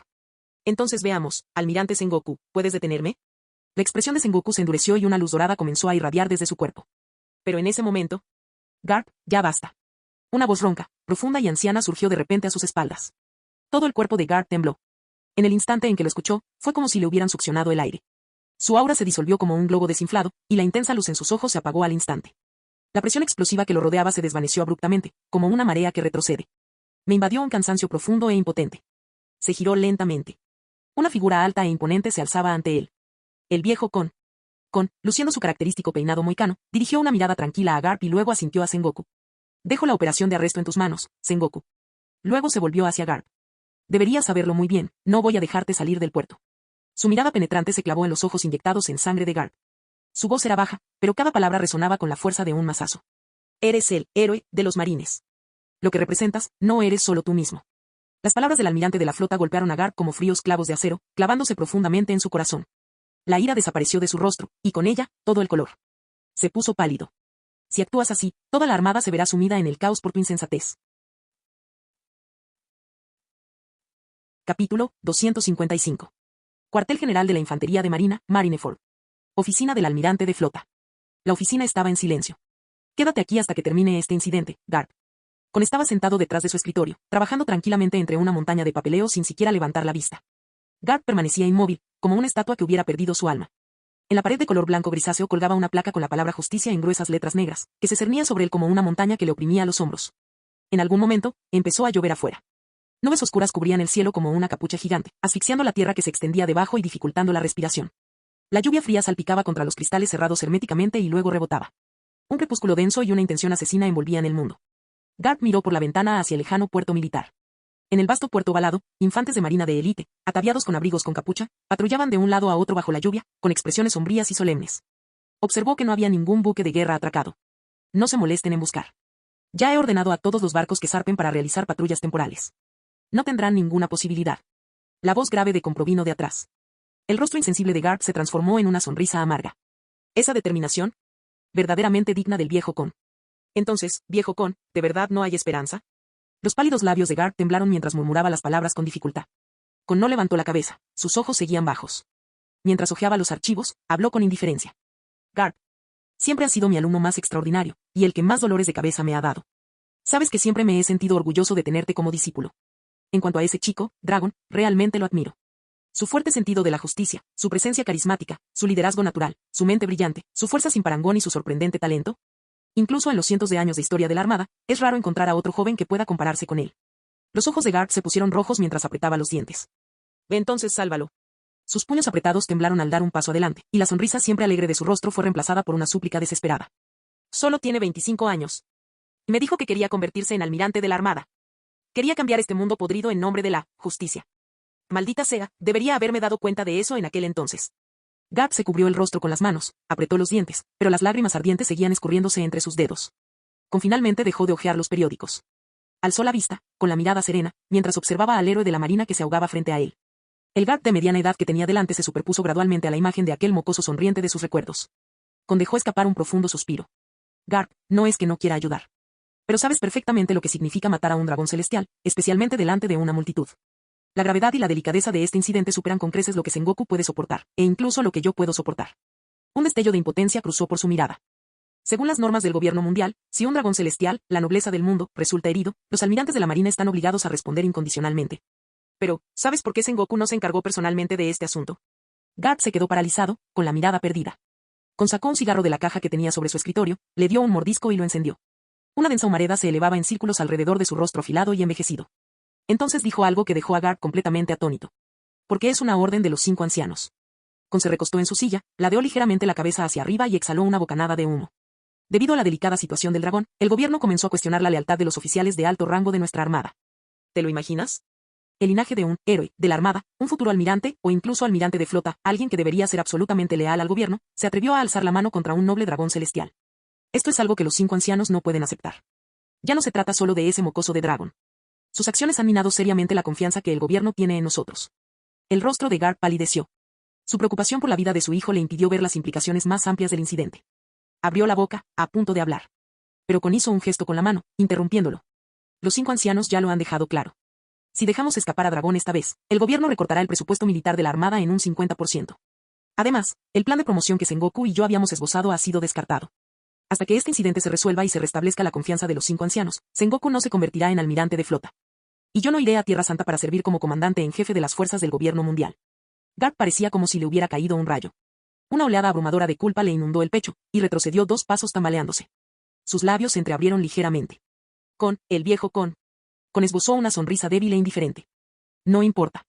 Speaker 2: Entonces veamos, almirante Sengoku, ¿puedes detenerme? La expresión de Sengoku se endureció y una luz dorada comenzó a irradiar desde su cuerpo. Pero en ese momento... Garp, ya basta. Una voz ronca, profunda y anciana surgió de repente a sus espaldas. Todo el cuerpo de Garp tembló. En el instante en que lo escuchó, fue como si le hubieran succionado el aire. Su aura se disolvió como un globo desinflado, y la intensa luz en sus ojos se apagó al instante. La presión explosiva que lo rodeaba se desvaneció abruptamente, como una marea que retrocede. Me invadió un cansancio profundo e impotente. Se giró lentamente. Una figura alta e imponente se alzaba ante él. El viejo luciendo su característico peinado moicano, dirigió una mirada tranquila a Garp y luego asintió a Sengoku. Dejo la operación de arresto en tus manos, Sengoku. Luego se volvió hacia Garp. Deberías saberlo muy bien, no voy a dejarte salir del puerto. Su mirada penetrante se clavó en los ojos inyectados en sangre de Garp. Su voz era baja, pero cada palabra resonaba con la fuerza de un mazazo. Eres el héroe de los marines. Lo que representas, no eres solo tú mismo. Las palabras del almirante de la flota golpearon a Garp como fríos clavos de acero, clavándose profundamente en su corazón. La ira desapareció de su rostro, y con ella, todo el color. Se puso pálido. Si actúas así, toda la armada se verá sumida en el caos por tu insensatez. Capítulo 255. Cuartel General de la Infantería de Marina, Marineford. Oficina del almirante de flota. La oficina estaba en silencio. Quédate aquí hasta que termine este incidente, Garp. Con estaba sentado detrás de su escritorio, trabajando tranquilamente entre una montaña de papeleo sin siquiera levantar la vista. Garp permanecía inmóvil, como una estatua que hubiera perdido su alma. En la pared de color blanco grisáceo colgaba una placa con la palabra justicia en gruesas letras negras, que se cernía sobre él como una montaña que le oprimía los hombros. En algún momento, empezó a llover afuera. Nubes oscuras cubrían el cielo como una capucha gigante, asfixiando la tierra que se extendía debajo y dificultando la respiración. La lluvia fría salpicaba contra los cristales cerrados herméticamente y luego rebotaba. Un crepúsculo denso y una intención asesina envolvían el mundo. Garp miró por la ventana hacia el lejano puerto militar. En el vasto puerto ovalado, infantes de marina de élite, ataviados con abrigos con capucha, patrullaban de un lado a otro bajo la lluvia, con expresiones sombrías y solemnes. Observó que no había ningún buque de guerra atracado. No se molesten en buscar. Ya he ordenado a todos los barcos que zarpen para realizar patrullas temporales. No tendrán ninguna posibilidad. La voz grave de Con provino de atrás. El rostro insensible de Garp se transformó en una sonrisa amarga. Esa determinación, verdaderamente digna del viejo Con. Entonces, viejo Con, ¿de verdad no hay esperanza? Los pálidos labios de Garp temblaron mientras murmuraba las palabras con dificultad. Con no levantó la cabeza, sus ojos seguían bajos. Mientras hojeaba los archivos, habló con indiferencia. Garp, siempre has sido mi alumno más extraordinario, y el que más dolores de cabeza me ha dado. Sabes que siempre me he sentido orgulloso de tenerte como discípulo. En cuanto a ese chico, Dragon, realmente lo admiro. Su fuerte sentido de la justicia, su presencia carismática, su liderazgo natural, su mente brillante, su fuerza sin parangón y su sorprendente talento. Incluso en los cientos de años de historia de la Armada, es raro encontrar a otro joven que pueda compararse con él. Los ojos de Garp se pusieron rojos mientras apretaba los dientes. Ve entonces, sálvalo. Sus puños apretados temblaron al dar un paso adelante, y la sonrisa siempre alegre de su rostro fue reemplazada por una súplica desesperada. Solo tiene 25 años. Me dijo que quería convertirse en almirante de la Armada. Quería cambiar este mundo podrido en nombre de la justicia. Maldita sea, debería haberme dado cuenta de eso en aquel entonces. Garp se cubrió el rostro con las manos, apretó los dientes, pero las lágrimas ardientes seguían escurriéndose entre sus dedos. Con finalmente dejó de hojear los periódicos. Alzó la vista, con la mirada serena, mientras observaba al héroe de la marina que se ahogaba frente a él. El Garp de mediana edad que tenía delante se superpuso gradualmente a la imagen de aquel mocoso sonriente de sus recuerdos. Con dejó escapar un profundo suspiro. Garp, no es que no quiera ayudar. Pero sabes perfectamente lo que significa matar a un dragón celestial, especialmente delante de una multitud. La gravedad y la delicadeza de este incidente superan con creces lo que Sengoku puede soportar, e incluso lo que yo puedo soportar. Un destello de impotencia cruzó por su mirada. Según las normas del gobierno mundial, si un dragón celestial, la nobleza del mundo, resulta herido, los almirantes de la marina están obligados a responder incondicionalmente. Pero, ¿sabes por qué Sengoku no se encargó personalmente de este asunto? Garp se quedó paralizado, con la mirada perdida. Sacó un cigarro de la caja que tenía sobre su escritorio, le dio un mordisco y lo encendió. Una densa humareda se elevaba en círculos alrededor de su rostro afilado y envejecido. Entonces dijo algo que dejó a Garp completamente atónito. Porque es una orden de los 5 ancianos. Se recostó en su silla, ladeó ligeramente la cabeza hacia arriba y exhaló una bocanada de humo. Debido a la delicada situación del dragón, el gobierno comenzó a cuestionar la lealtad de los oficiales de alto rango de nuestra armada. ¿Te lo imaginas? El linaje de un héroe de la armada, un futuro almirante o incluso almirante de flota, alguien que debería ser absolutamente leal al gobierno, se atrevió a alzar la mano contra un noble dragón celestial. Esto es algo que los 5 ancianos no pueden aceptar. Ya no se trata solo de ese mocoso de dragón. Sus acciones han minado seriamente la confianza que el gobierno tiene en nosotros. El rostro de Garp palideció. Su preocupación por la vida de su hijo le impidió ver las implicaciones más amplias del incidente. Abrió la boca, a punto de hablar. Pero Con hizo un gesto con la mano, interrumpiéndolo. Los 5 ancianos ya lo han dejado claro. Si dejamos escapar a Dragón esta vez, el gobierno recortará el presupuesto militar de la Armada en un 50%. Además, el plan de promoción que Sengoku y yo habíamos esbozado ha sido descartado. Hasta que este incidente se resuelva y se restablezca la confianza de los 5 ancianos, Sengoku no se convertirá en almirante de flota. Y yo no iré a Tierra Santa para servir como comandante en jefe de las fuerzas del gobierno mundial. Garp parecía como si le hubiera caído un rayo. Una oleada abrumadora de culpa le inundó el pecho, y retrocedió 2 pasos tambaleándose. Sus labios se entreabrieron ligeramente. El viejo Con esbozó una sonrisa débil e indiferente. No importa.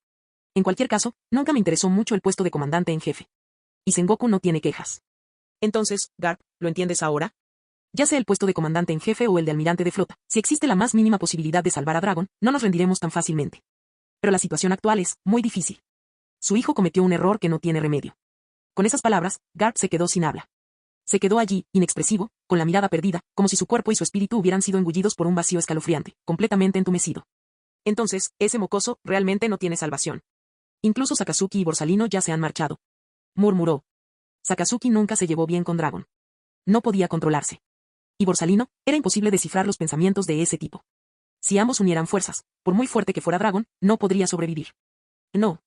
Speaker 2: En cualquier caso, nunca me interesó mucho el puesto de comandante en jefe. Y Sengoku no tiene quejas. Entonces, Garp, ¿lo entiendes ahora? Ya sea el puesto de comandante en jefe o el de almirante de flota, si existe la más mínima posibilidad de salvar a Dragon, no nos rendiremos tan fácilmente. Pero la situación actual es muy difícil. Su hijo cometió un error que no tiene remedio. Con esas palabras, Garp se quedó sin habla. Se quedó allí, inexpresivo, con la mirada perdida, como si su cuerpo y su espíritu hubieran sido engullidos por un vacío escalofriante, completamente entumecido. Entonces, ese mocoso realmente no tiene salvación. Incluso Sakazuki y Borsalino ya se han marchado. Murmuró. Sakazuki nunca se llevó bien con Dragon. No podía controlarse. Y Borsalino, era imposible descifrar los pensamientos de ese tipo. Si ambos unieran fuerzas, por muy fuerte que fuera Dragon, no podría sobrevivir. No.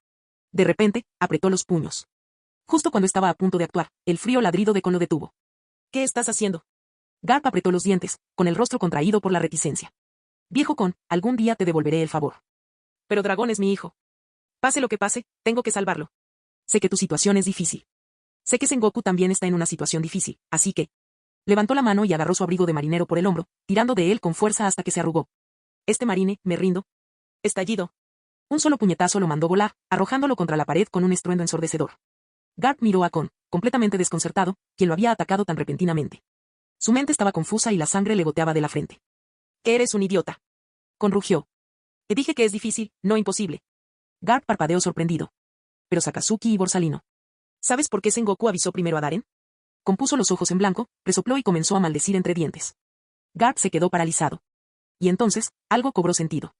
Speaker 2: De repente, apretó los puños. Justo cuando estaba a punto de actuar, el frío ladrido de Kon lo detuvo. ¿Qué estás haciendo? Garp apretó los dientes, con el rostro contraído por la reticencia. Viejo Kon, algún día te devolveré el favor. Pero Dragón es mi hijo. Pase lo que pase, tengo que salvarlo. Sé que tu situación es difícil. Sé que Sengoku también está en una situación difícil, así que... Levantó la mano y agarró su abrigo de marinero por el hombro, tirando de él con fuerza hasta que se arrugó. Marine, me rindo. Estallido. Un solo puñetazo lo mandó volar, arrojándolo contra la pared con un estruendo ensordecedor. Garp miró a Kon, completamente desconcertado, quien lo había atacado tan repentinamente. Su mente estaba confusa y la sangre le goteaba de la frente. Eres un idiota. Kon rugió. Te dije que es difícil, no imposible. Garp parpadeó sorprendido. Pero Sakazuki y Borsalino. ¿Sabes por qué Sengoku avisó primero a Daren? Compuso los ojos en blanco, resopló y comenzó a maldecir entre dientes. Garp se quedó paralizado. Y entonces, algo cobró sentido.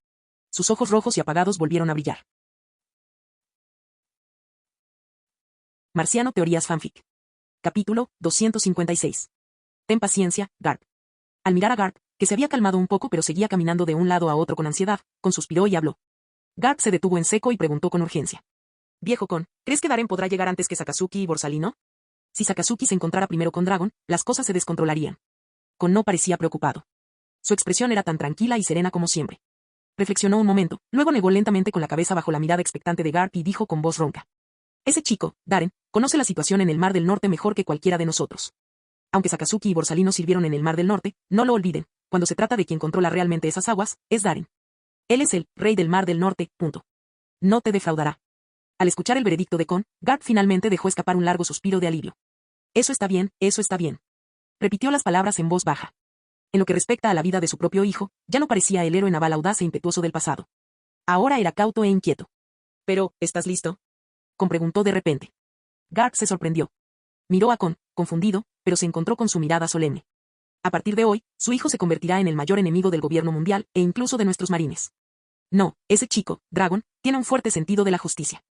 Speaker 2: Sus ojos rojos y apagados volvieron a brillar. Marciano Teorías Fanfic. Capítulo 256. Ten paciencia, Garp. Al mirar a Garp, que se había calmado un poco pero seguía caminando de un lado a otro con ansiedad, Kon suspiró y habló. Garp se detuvo en seco y preguntó con urgencia. Viejo Kon, ¿crees que Daren podrá llegar antes que Sakazuki y Borsalino? Si Sakazuki se encontrara primero con Dragon, las cosas se descontrolarían. Kon no parecía preocupado. Su expresión era tan tranquila y serena como siempre. Reflexionó un momento, luego negó lentamente con la cabeza bajo la mirada expectante de Garp y dijo con voz ronca. Ese chico, Daren, conoce la situación en el Mar del Norte mejor que cualquiera de nosotros. Aunque Sakazuki y Borsalino sirvieron en el Mar del Norte, no lo olviden, cuando se trata de quien controla realmente esas aguas, es Daren. Él es el rey del Mar del Norte, punto. No te defraudará. Al escuchar el veredicto de Kon, Garp finalmente dejó escapar un largo suspiro de alivio. Eso está bien, eso está bien. Repitió las palabras en voz baja. En lo que respecta a la vida de su propio hijo, ya no parecía el héroe naval audaz e impetuoso del pasado. Ahora era cauto e inquieto. Pero, ¿estás listo? Kon preguntó de repente. Garp se sorprendió. Miró a Kon, confundido, pero se encontró con su mirada solemne. A partir de hoy, su hijo se convertirá en el mayor enemigo del gobierno mundial, e incluso de nuestros marines. No, ese chico, Dragon, tiene un fuerte sentido de la justicia.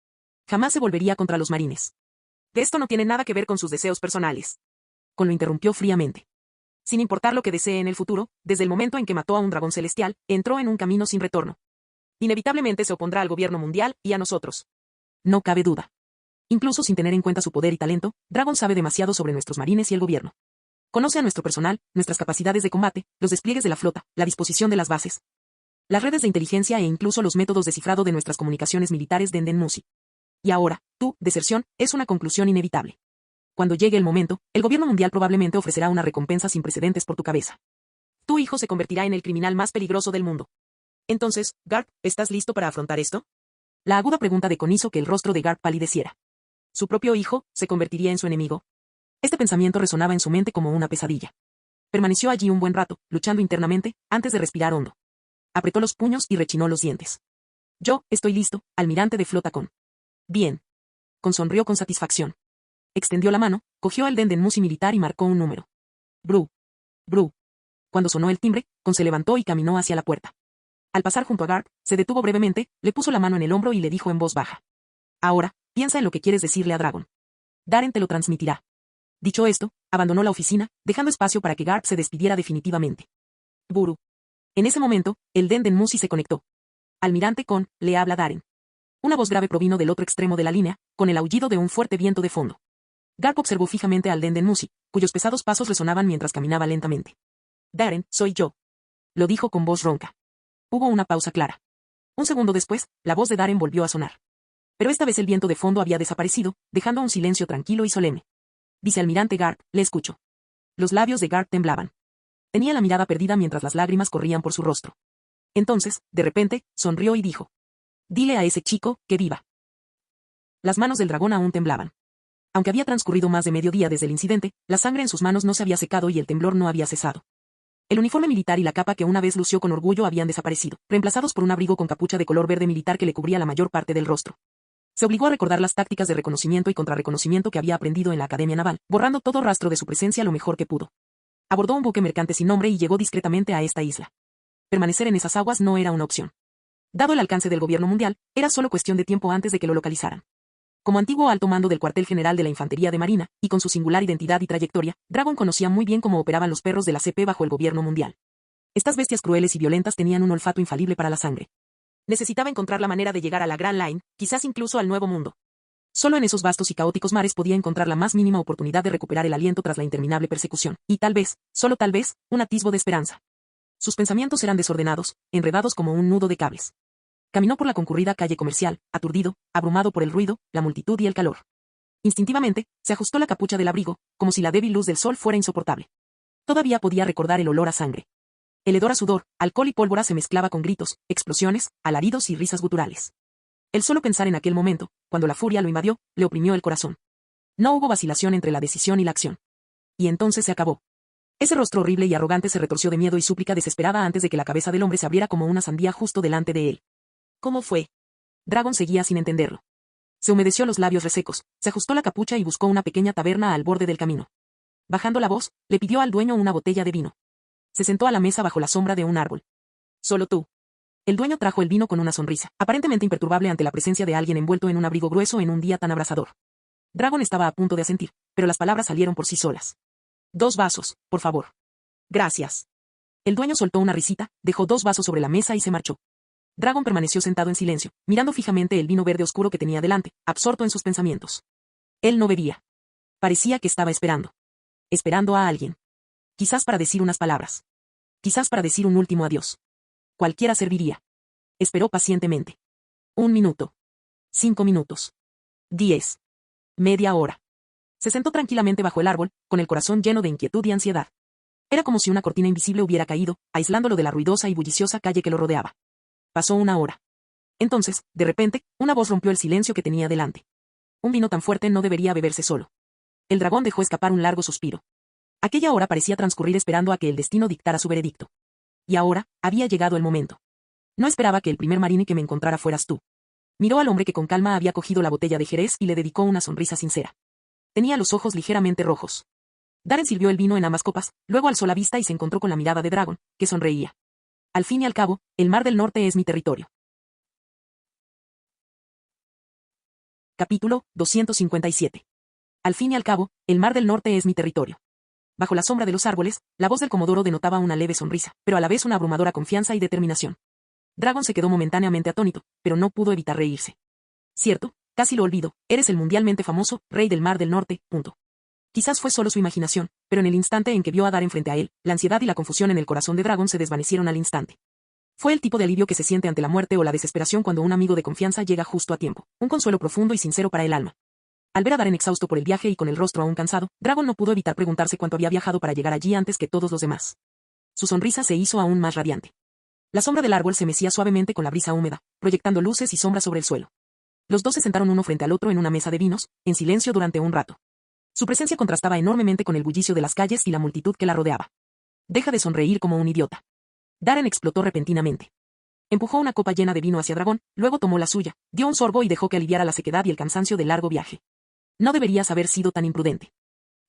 Speaker 2: Jamás se volvería contra los marines. De esto no tiene nada que ver con sus deseos personales. Kon lo interrumpió fríamente. Sin importar lo que desee en el futuro, desde el momento en que mató a un dragón celestial, entró en un camino sin retorno. Inevitablemente se opondrá al gobierno mundial y a nosotros. No cabe duda. Incluso sin tener en cuenta su poder y talento, Dragon sabe demasiado sobre nuestros marines y el gobierno. Conoce a nuestro personal, nuestras capacidades de combate, los despliegues de la flota, la disposición de las bases, las redes de inteligencia e incluso los métodos de cifrado de nuestras comunicaciones militares de Endenmusi. Y ahora, tu deserción es una conclusión inevitable. Cuando llegue el momento, el gobierno mundial probablemente ofrecerá una recompensa sin precedentes por tu cabeza. Tu hijo se convertirá en el criminal más peligroso del mundo. Entonces, Garp, ¿estás listo para afrontar esto? La aguda pregunta de Kon hizo que el rostro de Garp palideciera. ¿Su propio hijo se convertiría en su enemigo? Este pensamiento resonaba en su mente como una pesadilla. Permaneció allí un buen rato, luchando internamente, antes de respirar hondo. Apretó los puños y rechinó los dientes. Yo, estoy listo, almirante de flota Kon. Bien. Kon sonrió con satisfacción. Extendió la mano, cogió el Dendenmusi militar y marcó un número. Bru. Bru. Cuando sonó el timbre, Kon se levantó y caminó hacia la puerta. Al pasar junto a Garp, se detuvo brevemente, le puso la mano en el hombro y le dijo en voz baja. Ahora, piensa en lo que quieres decirle a Dragon. Daren te lo transmitirá. Dicho esto, abandonó la oficina, dejando espacio para que Garp se despidiera definitivamente. Buru. En ese momento, el Dendenmusi se conectó. Almirante Kon, le habla Daren. Una voz grave provino del otro extremo de la línea, con el aullido de un fuerte viento de fondo. Garp observó fijamente al Dendenmusi, cuyos pesados pasos resonaban mientras caminaba lentamente. Daren, soy yo. Lo dijo con voz ronca. Hubo una pausa clara. Un segundo después, la voz de Daren volvió a sonar. Pero esta vez el viento de fondo había desaparecido, dejando un silencio tranquilo y solemne. Vicealmirante Garp, le escucho. Los labios de Garp temblaban. Tenía la mirada perdida mientras las lágrimas corrían por su rostro. Entonces, de repente, sonrió y dijo. Dile a ese chico, que viva. Las manos del dragón aún temblaban. Aunque había transcurrido más de medio día desde el incidente, la sangre en sus manos no se había secado y el temblor no había cesado. El uniforme militar y la capa que una vez lució con orgullo habían desaparecido, reemplazados por un abrigo con capucha de color verde militar que le cubría la mayor parte del rostro. Se obligó a recordar las tácticas de reconocimiento y contrarreconocimiento que había aprendido en la Academia Naval, borrando todo rastro de su presencia lo mejor que pudo. Abordó un buque mercante sin nombre y llegó discretamente a esta isla. Permanecer en esas aguas no era una opción. Dado el alcance del gobierno mundial, era solo cuestión de tiempo antes de que lo localizaran. Como antiguo alto mando del cuartel general de la Infantería de Marina, y con su singular identidad y trayectoria, Dragon conocía muy bien cómo operaban los perros de la CP bajo el gobierno mundial. Estas bestias crueles y violentas tenían un olfato infalible para la sangre. Necesitaba encontrar la manera de llegar a la Grand Line, quizás incluso al Nuevo Mundo. Solo en esos vastos y caóticos mares podía encontrar la más mínima oportunidad de recuperar el aliento tras la interminable persecución, y tal vez, solo tal vez, un atisbo de esperanza. Sus pensamientos eran desordenados, enredados como un nudo de cables. Caminó por la concurrida calle comercial, aturdido, abrumado por el ruido, la multitud y el calor. Instintivamente, se ajustó la capucha del abrigo, como si la débil luz del sol fuera insoportable. Todavía podía recordar el olor a sangre. El hedor a sudor, alcohol y pólvora se mezclaba con gritos, explosiones, alaridos y risas guturales. El solo pensar en aquel momento, cuando la furia lo invadió, le oprimió el corazón. No hubo vacilación entre la decisión y la acción. Y entonces se acabó. Ese rostro horrible y arrogante se retorció de miedo y súplica desesperada antes de que la cabeza del hombre se abriera como una sandía justo delante de él. ¿Cómo fue? Dragon seguía sin entenderlo. Se humedeció los labios resecos, se ajustó la capucha y buscó una pequeña taberna al borde del camino. Bajando la voz, le pidió al dueño una botella de vino. Se sentó a la mesa bajo la sombra de un árbol. Solo tú. El dueño trajo el vino con una sonrisa, aparentemente imperturbable ante la presencia de alguien envuelto en un abrigo grueso en un día tan abrasador. Dragon estaba a punto de asentir, pero las palabras salieron por sí solas. 2 vasos, por favor. Gracias. El dueño soltó una risita, dejó 2 vasos sobre la mesa y se marchó. Dragon permaneció sentado en silencio, mirando fijamente el vino verde oscuro que tenía delante, absorto en sus pensamientos. Él no bebía. Parecía que estaba esperando. Esperando a alguien. Quizás para decir unas palabras. Quizás para decir un último adiós. Cualquiera serviría. Esperó pacientemente. 1 minuto. 5 minutos. 10. Media hora. Se sentó tranquilamente bajo el árbol, con el corazón lleno de inquietud y ansiedad. Era como si una cortina invisible hubiera caído, aislándolo de la ruidosa y bulliciosa calle que lo rodeaba. Pasó 1 hora. Entonces, de repente, una voz rompió el silencio que tenía delante. Un vino tan fuerte no debería beberse solo. El dragón dejó escapar un largo suspiro. Aquella hora parecía transcurrir esperando a que el destino dictara su veredicto. Y ahora, había llegado el momento. No esperaba que el primer marine que me encontrara fueras tú. Miró al hombre que con calma había cogido la botella de Jerez y le dedicó una sonrisa sincera. Tenía los ojos ligeramente rojos. Darren sirvió el vino en ambas copas, luego alzó la vista y se encontró con la mirada de Dragon, que sonreía. Al fin y al cabo, el Mar del Norte es mi territorio. Capítulo 257. Al fin y al cabo, el Mar del Norte es mi territorio. Bajo la sombra de los árboles, la voz del comodoro denotaba una leve sonrisa, pero a la vez una abrumadora confianza y determinación. Dragon se quedó momentáneamente atónito, pero no pudo evitar reírse. Cierto, casi lo olvido, eres el mundialmente famoso, rey del Mar del Norte, punto. Quizás fue solo su imaginación, pero en el instante en que vio a Darren frente a él, la ansiedad y la confusión en el corazón de Dragon se desvanecieron al instante. Fue el tipo de alivio que se siente ante la muerte o la desesperación cuando un amigo de confianza llega justo a tiempo, un consuelo profundo y sincero para el alma. Al ver a Darren exhausto por el viaje y con el rostro aún cansado, Dragon no pudo evitar preguntarse cuánto había viajado para llegar allí antes que todos los demás. Su sonrisa se hizo aún más radiante. La sombra del árbol se mecía suavemente con la brisa húmeda, proyectando luces y sombras sobre el suelo. Los dos se sentaron uno frente al otro en una mesa de vinos, en silencio durante un rato. Su presencia contrastaba enormemente con el bullicio de las calles y la multitud que la rodeaba. Deja de sonreír como un idiota. Darren explotó repentinamente. Empujó una copa llena de vino hacia Dragón, luego tomó la suya, dio un sorbo y dejó que aliviara la sequedad y el cansancio del largo viaje. No deberías haber sido tan imprudente.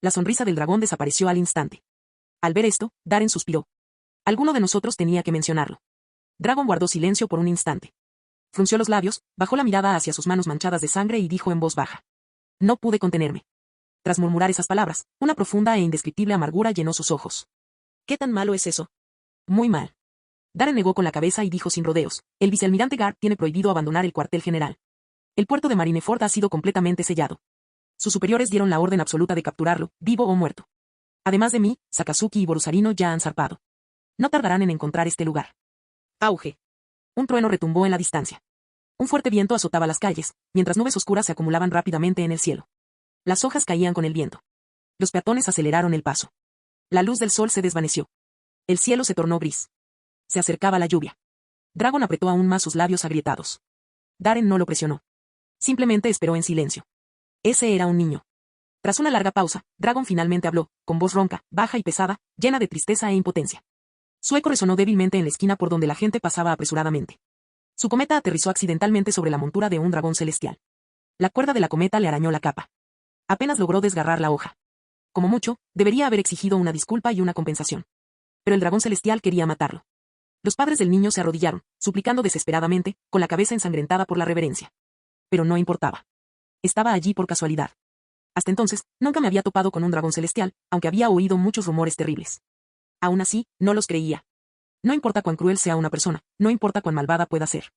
Speaker 2: La sonrisa del dragón desapareció al instante. Al ver esto, Darren suspiró. Alguno de nosotros tenía que mencionarlo. Dragon guardó silencio por un instante. Frunció los labios, bajó la mirada hacia sus manos manchadas de sangre y dijo en voz baja. No pude contenerme. Tras murmurar esas palabras, una profunda e indescriptible amargura llenó sus ojos. ¿Qué tan malo es eso? Muy mal. Darren negó con la cabeza y dijo sin rodeos, el vicealmirante Garth tiene prohibido abandonar el cuartel general. El puerto de Marineford ha sido completamente sellado. Sus superiores dieron la orden absoluta de capturarlo, vivo o muerto. Además de mí, Sakazuki y Borusarino ya han zarpado. No tardarán en encontrar este lugar. Auge. Un trueno retumbó en la distancia. Un fuerte viento azotaba las calles, mientras nubes oscuras se acumulaban rápidamente en el cielo. Las hojas caían con el viento. Los peatones aceleraron el paso. La luz del sol se desvaneció. El cielo se tornó gris. Se acercaba la lluvia. Dragon apretó aún más sus labios agrietados. Darren no lo presionó. Simplemente esperó en silencio. Ese era un niño. Tras una larga pausa, Dragon finalmente habló, con voz ronca, baja y pesada, llena de tristeza e impotencia. Su eco resonó débilmente en la esquina por donde la gente pasaba apresuradamente. Su cometa aterrizó accidentalmente sobre la montura de un dragón celestial. La cuerda de la cometa le arañó la capa. Apenas logró desgarrar la hoja. Como mucho, debería haber exigido una disculpa y una compensación. Pero el dragón celestial quería matarlo. Los padres del niño se arrodillaron, suplicando desesperadamente, con la cabeza ensangrentada por la reverencia. Pero no importaba. Estaba allí por casualidad. Hasta entonces, nunca me había topado con un dragón celestial, aunque había oído muchos rumores terribles. Aún así, no los creía. No importa cuán cruel sea una persona, no importa cuán malvada pueda ser.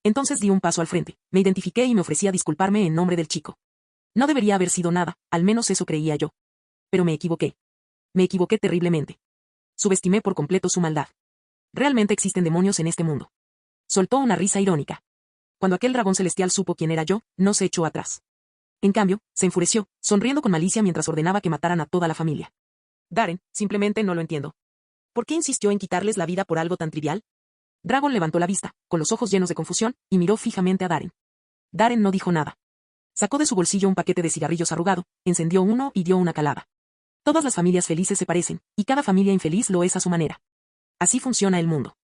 Speaker 2: Entonces di un paso al frente, me identifiqué y me ofrecí a disculparme en nombre del chico. No debería haber sido nada, al menos eso creía yo. Pero me equivoqué. Me equivoqué terriblemente. Subestimé por completo su maldad. Realmente existen demonios en este mundo. Soltó una risa irónica. Cuando aquel dragón celestial supo quién era yo, no se echó atrás. En cambio, se enfureció, sonriendo con malicia mientras ordenaba que mataran a toda la familia. Darren, simplemente no lo entiendo. ¿Por qué insistió en quitarles la vida por algo tan trivial? Dragon levantó la vista, con los ojos llenos de confusión, y miró fijamente a Darren. Darren no dijo nada. Sacó de su bolsillo un paquete de cigarrillos arrugado, encendió uno y dio una calada. Todas las familias felices se parecen, y cada familia infeliz lo es a su manera. Así funciona el mundo.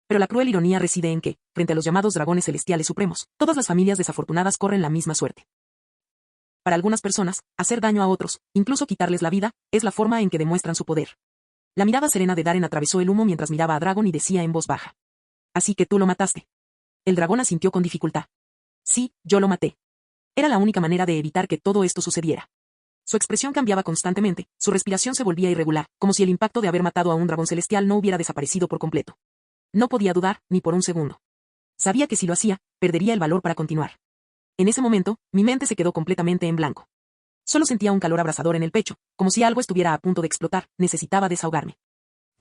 Speaker 2: Pero la cruel ironía reside en que, frente a los llamados dragones celestiales supremos, todas las familias desafortunadas corren la misma suerte. Para algunas personas, hacer daño a otros, incluso quitarles la vida, es la forma en que demuestran su poder. La mirada serena de Darren atravesó el humo mientras miraba a Dragon y decía en voz baja. Así que tú lo mataste. El dragón asintió con dificultad. Sí, yo lo maté. Era la única manera de evitar que todo esto sucediera. Su expresión cambiaba constantemente, su respiración se volvía irregular, como si el impacto de haber matado a un dragón celestial no hubiera desaparecido por completo. No podía dudar, ni por un segundo. Sabía que si lo hacía, perdería el valor para continuar. En ese momento, mi mente se quedó completamente en blanco. Solo sentía un calor abrasador en el pecho, como si algo estuviera a punto de explotar, necesitaba desahogarme.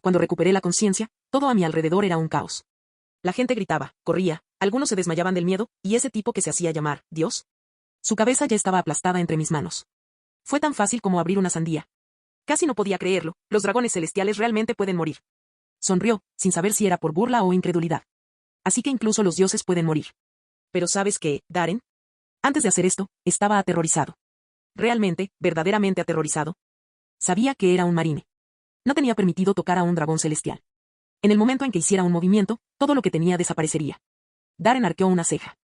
Speaker 2: Cuando recuperé la conciencia, todo a mi alrededor era un caos. La gente gritaba, corría, algunos se desmayaban del miedo, y ese tipo que se hacía llamar Dios. Su cabeza ya estaba aplastada entre mis manos. Fue tan fácil como abrir una sandía. Casi no podía creerlo, los dragones celestiales realmente pueden morir. Sonrió, sin saber si era por burla o incredulidad. Así que incluso los dioses pueden morir. Pero ¿sabes qué, Darren? Antes de hacer esto, estaba aterrorizado. Realmente, verdaderamente aterrorizado. Sabía que era un marine. No tenía permitido tocar a un dragón celestial. En el momento en que hiciera un movimiento, todo lo que tenía desaparecería. Darren arqueó una ceja.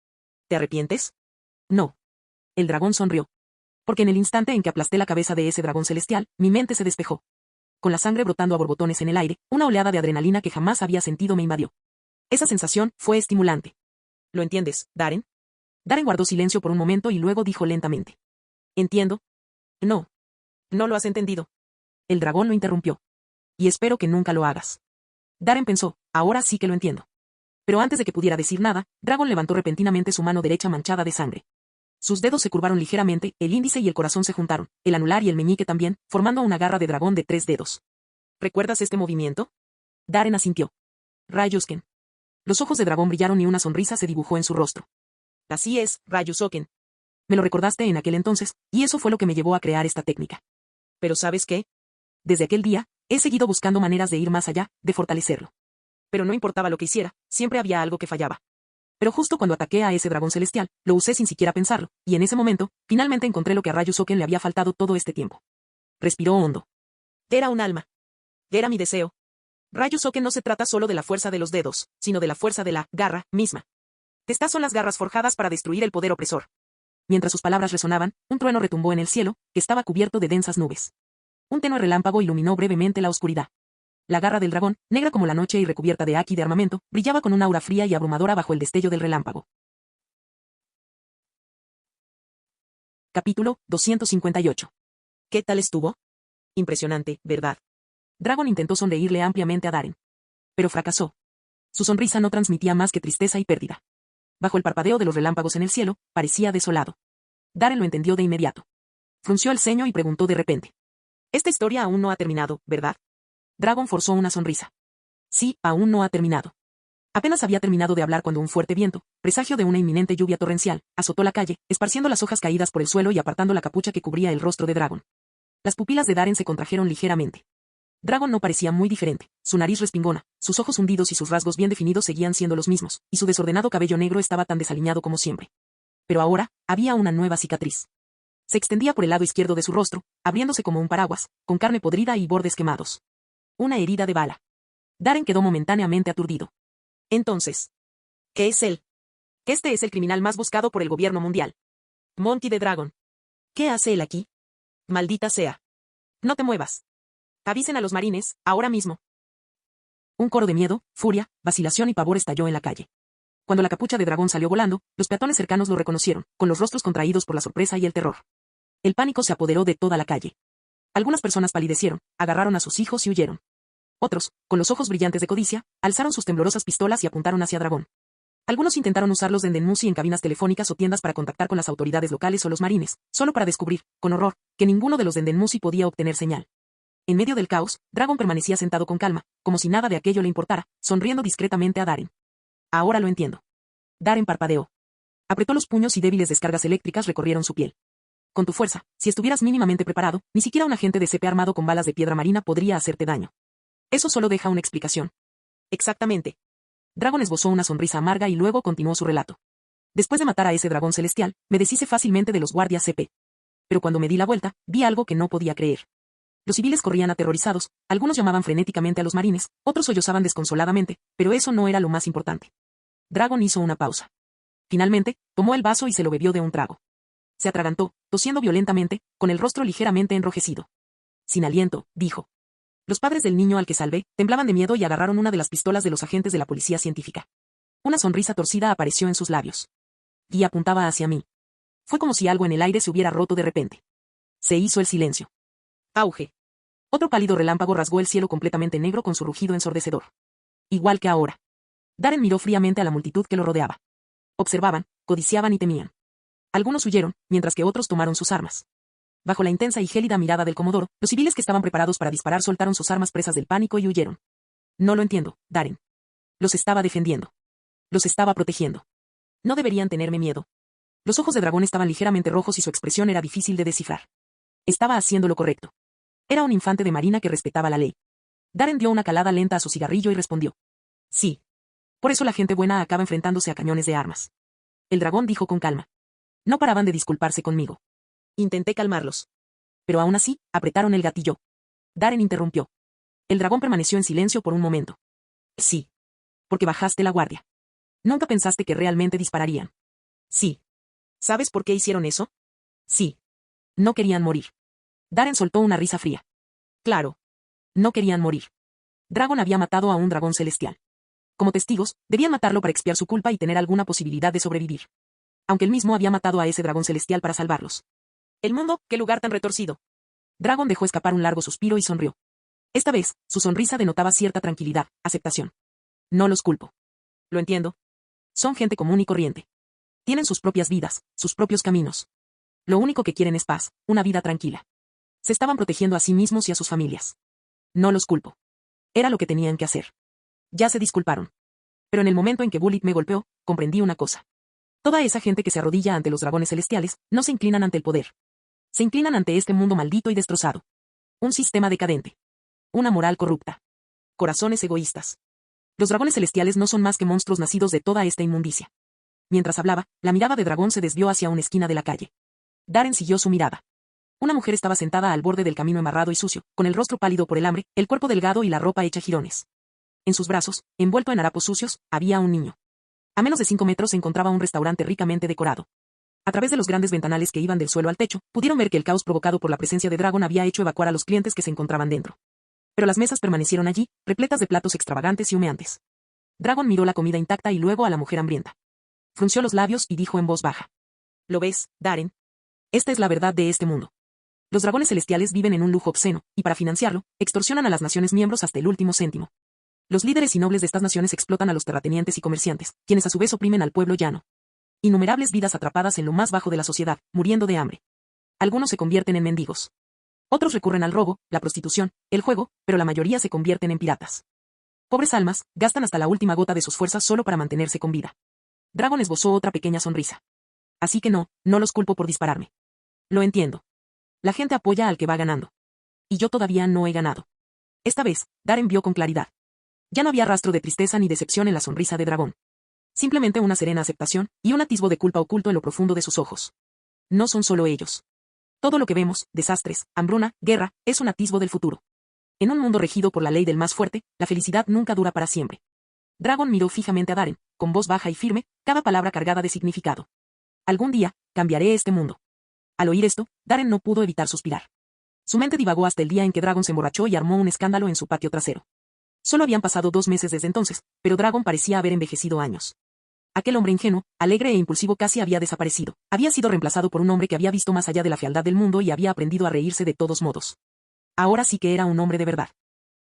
Speaker 2: ¿Te arrepientes? No. El dragón sonrió. Porque en el instante en que aplasté la cabeza de ese dragón celestial, mi mente se despejó. Con la sangre brotando a borbotones en el aire, una oleada de adrenalina que jamás había sentido me invadió. Esa sensación fue estimulante. ¿Lo entiendes, Darren? Darren guardó silencio por un momento y luego dijo lentamente. Entiendo. No. No lo has entendido. El dragón lo interrumpió. Y espero que nunca lo hagas. Darren pensó, ahora sí que lo entiendo. Pero antes de que pudiera decir nada, Dragon levantó repentinamente su mano derecha manchada de sangre. Sus dedos se curvaron ligeramente, el índice y el corazón se juntaron, el anular y el meñique también, formando una garra de dragón de 3 dedos. ¿Recuerdas este movimiento? Darren asintió. Ryusuken. Los ojos de dragón brillaron y una sonrisa se dibujó en su rostro. Así es, Ryusuken. Me lo recordaste en aquel entonces, y eso fue lo que me llevó a crear esta técnica. Pero ¿sabes qué? Desde aquel día, he seguido buscando maneras de ir más allá, de fortalecerlo. Pero no importaba lo que hiciera, siempre había algo que fallaba. Pero justo cuando ataqué a ese dragón celestial, lo usé sin siquiera pensarlo, y en ese momento, finalmente encontré lo que a Ryusuken le había faltado todo este tiempo. Respiró hondo. Era un alma. Era mi deseo. Ryusuken no se trata solo de la fuerza de los dedos, sino de la fuerza de la garra misma. Estas son las garras forjadas para destruir el poder opresor. Mientras sus palabras resonaban, un trueno retumbó en el cielo, que estaba cubierto de densas nubes. Un tenue relámpago iluminó brevemente la oscuridad. La garra del dragón, negra como la noche y recubierta de haki de armamento, brillaba con un aura fría y abrumadora bajo el destello del relámpago. Capítulo 258. ¿Qué tal estuvo? Impresionante, ¿verdad? Dragon intentó sonreírle ampliamente a Darren. Pero fracasó. Su sonrisa no transmitía más que tristeza y pérdida. Bajo el parpadeo de los relámpagos en el cielo, parecía desolado. Darren lo entendió de inmediato. Frunció el ceño y preguntó de repente. Esta historia aún no ha terminado, ¿verdad? Dragon forzó una sonrisa. Sí, aún no ha terminado. Apenas había terminado de hablar cuando un fuerte viento, presagio de una inminente lluvia torrencial, azotó la calle, esparciendo las hojas caídas por el suelo y apartando la capucha que cubría el rostro de Dragon. Las pupilas de Darren se contrajeron ligeramente. Dragon no parecía muy diferente, su nariz respingona, sus ojos hundidos y sus rasgos bien definidos seguían siendo los mismos, y su desordenado cabello negro estaba tan desaliñado como siempre. Pero ahora, había una nueva cicatriz. Se extendía por el lado izquierdo de su rostro, abriéndose como un paraguas, con carne podrida y bordes quemados. Una herida de bala. Darren quedó momentáneamente aturdido. Entonces, ¿qué es él? Este es el criminal más buscado por el gobierno mundial. Monkey the Dragon. ¿Qué hace él aquí? Maldita sea. No te muevas. Avisen a los marines, ahora mismo. Un coro de miedo, furia, vacilación y pavor estalló en la calle. Cuando la capucha de dragón salió volando, los peatones cercanos lo reconocieron, con los rostros contraídos por la sorpresa y el terror. El pánico se apoderó de toda la calle. Algunas personas palidecieron, agarraron a sus hijos y huyeron. Otros, con los ojos brillantes de codicia, alzaron sus temblorosas pistolas y apuntaron hacia Dragón. Algunos intentaron usar los Dendenmusi en cabinas telefónicas o tiendas para contactar con las autoridades locales o los marines, solo para descubrir, con horror, que ninguno de los Dendenmusi podía obtener señal. En medio del caos, Dragon permanecía sentado con calma, como si nada de aquello le importara, sonriendo discretamente a Darren. Ahora lo entiendo. Darren parpadeó. Apretó los puños y débiles descargas eléctricas recorrieron su piel. Con tu fuerza, si estuvieras mínimamente preparado, ni siquiera un agente de CP armado con balas de piedra marina podría hacerte daño. Eso solo deja una explicación. Exactamente. Dragon esbozó una sonrisa amarga y luego continuó su relato. Después de matar a ese dragón celestial, me deshice fácilmente de los guardias CP. Pero cuando me di la vuelta, vi algo que no podía creer. Los civiles corrían aterrorizados, algunos llamaban frenéticamente a los marines, otros sollozaban desconsoladamente, pero eso no era lo más importante. Dragon hizo una pausa. Finalmente, tomó el vaso y se lo bebió de un trago. Se atragantó, tosiendo violentamente, con el rostro ligeramente enrojecido. Sin aliento, dijo. Los padres del niño al que salvé, temblaban de miedo y agarraron una de las pistolas de los agentes de la policía científica. Una sonrisa torcida apareció en sus labios. Y apuntaba hacia mí. Fue como si algo en el aire se hubiera roto de repente. Se hizo el silencio. Auge. Otro pálido relámpago rasgó el cielo completamente negro con su rugido ensordecedor. Igual que ahora. Darren miró fríamente a la multitud que lo rodeaba. Observaban, codiciaban y temían. Algunos huyeron, mientras que otros tomaron sus armas. Bajo la intensa y gélida mirada del comodoro, los civiles que estaban preparados para disparar soltaron sus armas presas del pánico y huyeron. No lo entiendo, Darren. Los estaba defendiendo. Los estaba protegiendo. No deberían tenerme miedo. Los ojos de dragón estaban ligeramente rojos y su expresión era difícil de descifrar. Estaba haciendo lo correcto. Era un infante de marina que respetaba la ley. Darren dio una calada lenta a su cigarrillo y respondió. Sí. Por eso la gente buena acaba enfrentándose a cañones de armas. El dragón dijo con calma. No paraban de disculparse conmigo. Intenté calmarlos. Pero aún así, apretaron el gatillo. Darren interrumpió. El dragón permaneció en silencio por un momento. Sí. Porque bajaste la guardia. Nunca pensaste que realmente dispararían. Sí. ¿Sabes por qué hicieron eso? Sí. No querían morir. Darren soltó una risa fría. Claro. No querían morir. Dragon había matado a un dragón celestial. Como testigos, debían matarlo para expiar su culpa y tener alguna posibilidad de sobrevivir. Aunque él mismo había matado a ese dragón celestial para salvarlos. El mundo, qué lugar tan retorcido. Dragon dejó escapar un largo suspiro y sonrió. Esta vez, su sonrisa denotaba cierta tranquilidad, aceptación. No los culpo. Lo entiendo. Son gente común y corriente. Tienen sus propias vidas, sus propios caminos. Lo único que quieren es paz, una vida tranquila. Se estaban protegiendo a sí mismos y a sus familias. No los culpo. Era lo que tenían que hacer. Ya se disculparon. Pero en el momento en que Bullet me golpeó, comprendí una cosa. Toda esa gente que se arrodilla ante los dragones celestiales, no se inclinan ante el poder. Se inclinan ante este mundo maldito y destrozado. Un sistema decadente. Una moral corrupta. Corazones egoístas. Los dragones celestiales no son más que monstruos nacidos de toda esta inmundicia. Mientras hablaba, la mirada de dragón se desvió hacia una esquina de la calle. Darren siguió su mirada. Una mujer estaba sentada al borde del camino embarrado y sucio, con el rostro pálido por el hambre, el cuerpo delgado y la ropa hecha jirones. En sus brazos, envuelto en harapos sucios, había un niño. A menos de 5 metros se encontraba un restaurante ricamente decorado. A través de los grandes ventanales que iban del suelo al techo, pudieron ver que el caos provocado por la presencia de Dragon había hecho evacuar a los clientes que se encontraban dentro. Pero las mesas permanecieron allí, repletas de platos extravagantes y humeantes. Dragon miró la comida intacta y luego a la mujer hambrienta. Frunció los labios y dijo en voz baja. ¿Lo ves, Darren? Esta es la verdad de este mundo. Los dragones celestiales viven en un lujo obsceno, y para financiarlo, extorsionan a las naciones miembros hasta el último céntimo. Los líderes y nobles de estas naciones explotan a los terratenientes y comerciantes, quienes a su vez oprimen al pueblo llano. Innumerables vidas atrapadas en lo más bajo de la sociedad, muriendo de hambre. Algunos se convierten en mendigos. Otros recurren al robo, la prostitución, el juego, pero la mayoría se convierten en piratas. Pobres almas, gastan hasta la última gota de sus fuerzas solo para mantenerse con vida. Dragon esbozó otra pequeña sonrisa. Así que no los culpo por dispararme. Lo entiendo. La gente apoya al que va ganando. Y yo todavía no he ganado. Esta vez, Darren vio con claridad. Ya no había rastro de tristeza ni decepción en la sonrisa de dragón. Simplemente una serena aceptación, y un atisbo de culpa oculto en lo profundo de sus ojos. No son solo ellos. Todo lo que vemos, desastres, hambruna, guerra, es un atisbo del futuro. En un mundo regido por la ley del más fuerte, la felicidad nunca dura para siempre. Dragon miró fijamente a Darren, con voz baja y firme, cada palabra cargada de significado. Algún día, cambiaré este mundo. Al oír esto, Darren no pudo evitar suspirar. Su mente divagó hasta el día en que Dragon se emborrachó y armó un escándalo en su patio trasero. Solo habían pasado 2 meses desde entonces, pero Dragon parecía haber envejecido años. Aquel hombre ingenuo, alegre e impulsivo casi había desaparecido. Había sido reemplazado por un hombre que había visto más allá de la fealdad del mundo y había aprendido a reírse de todos modos. Ahora sí que era un hombre de verdad.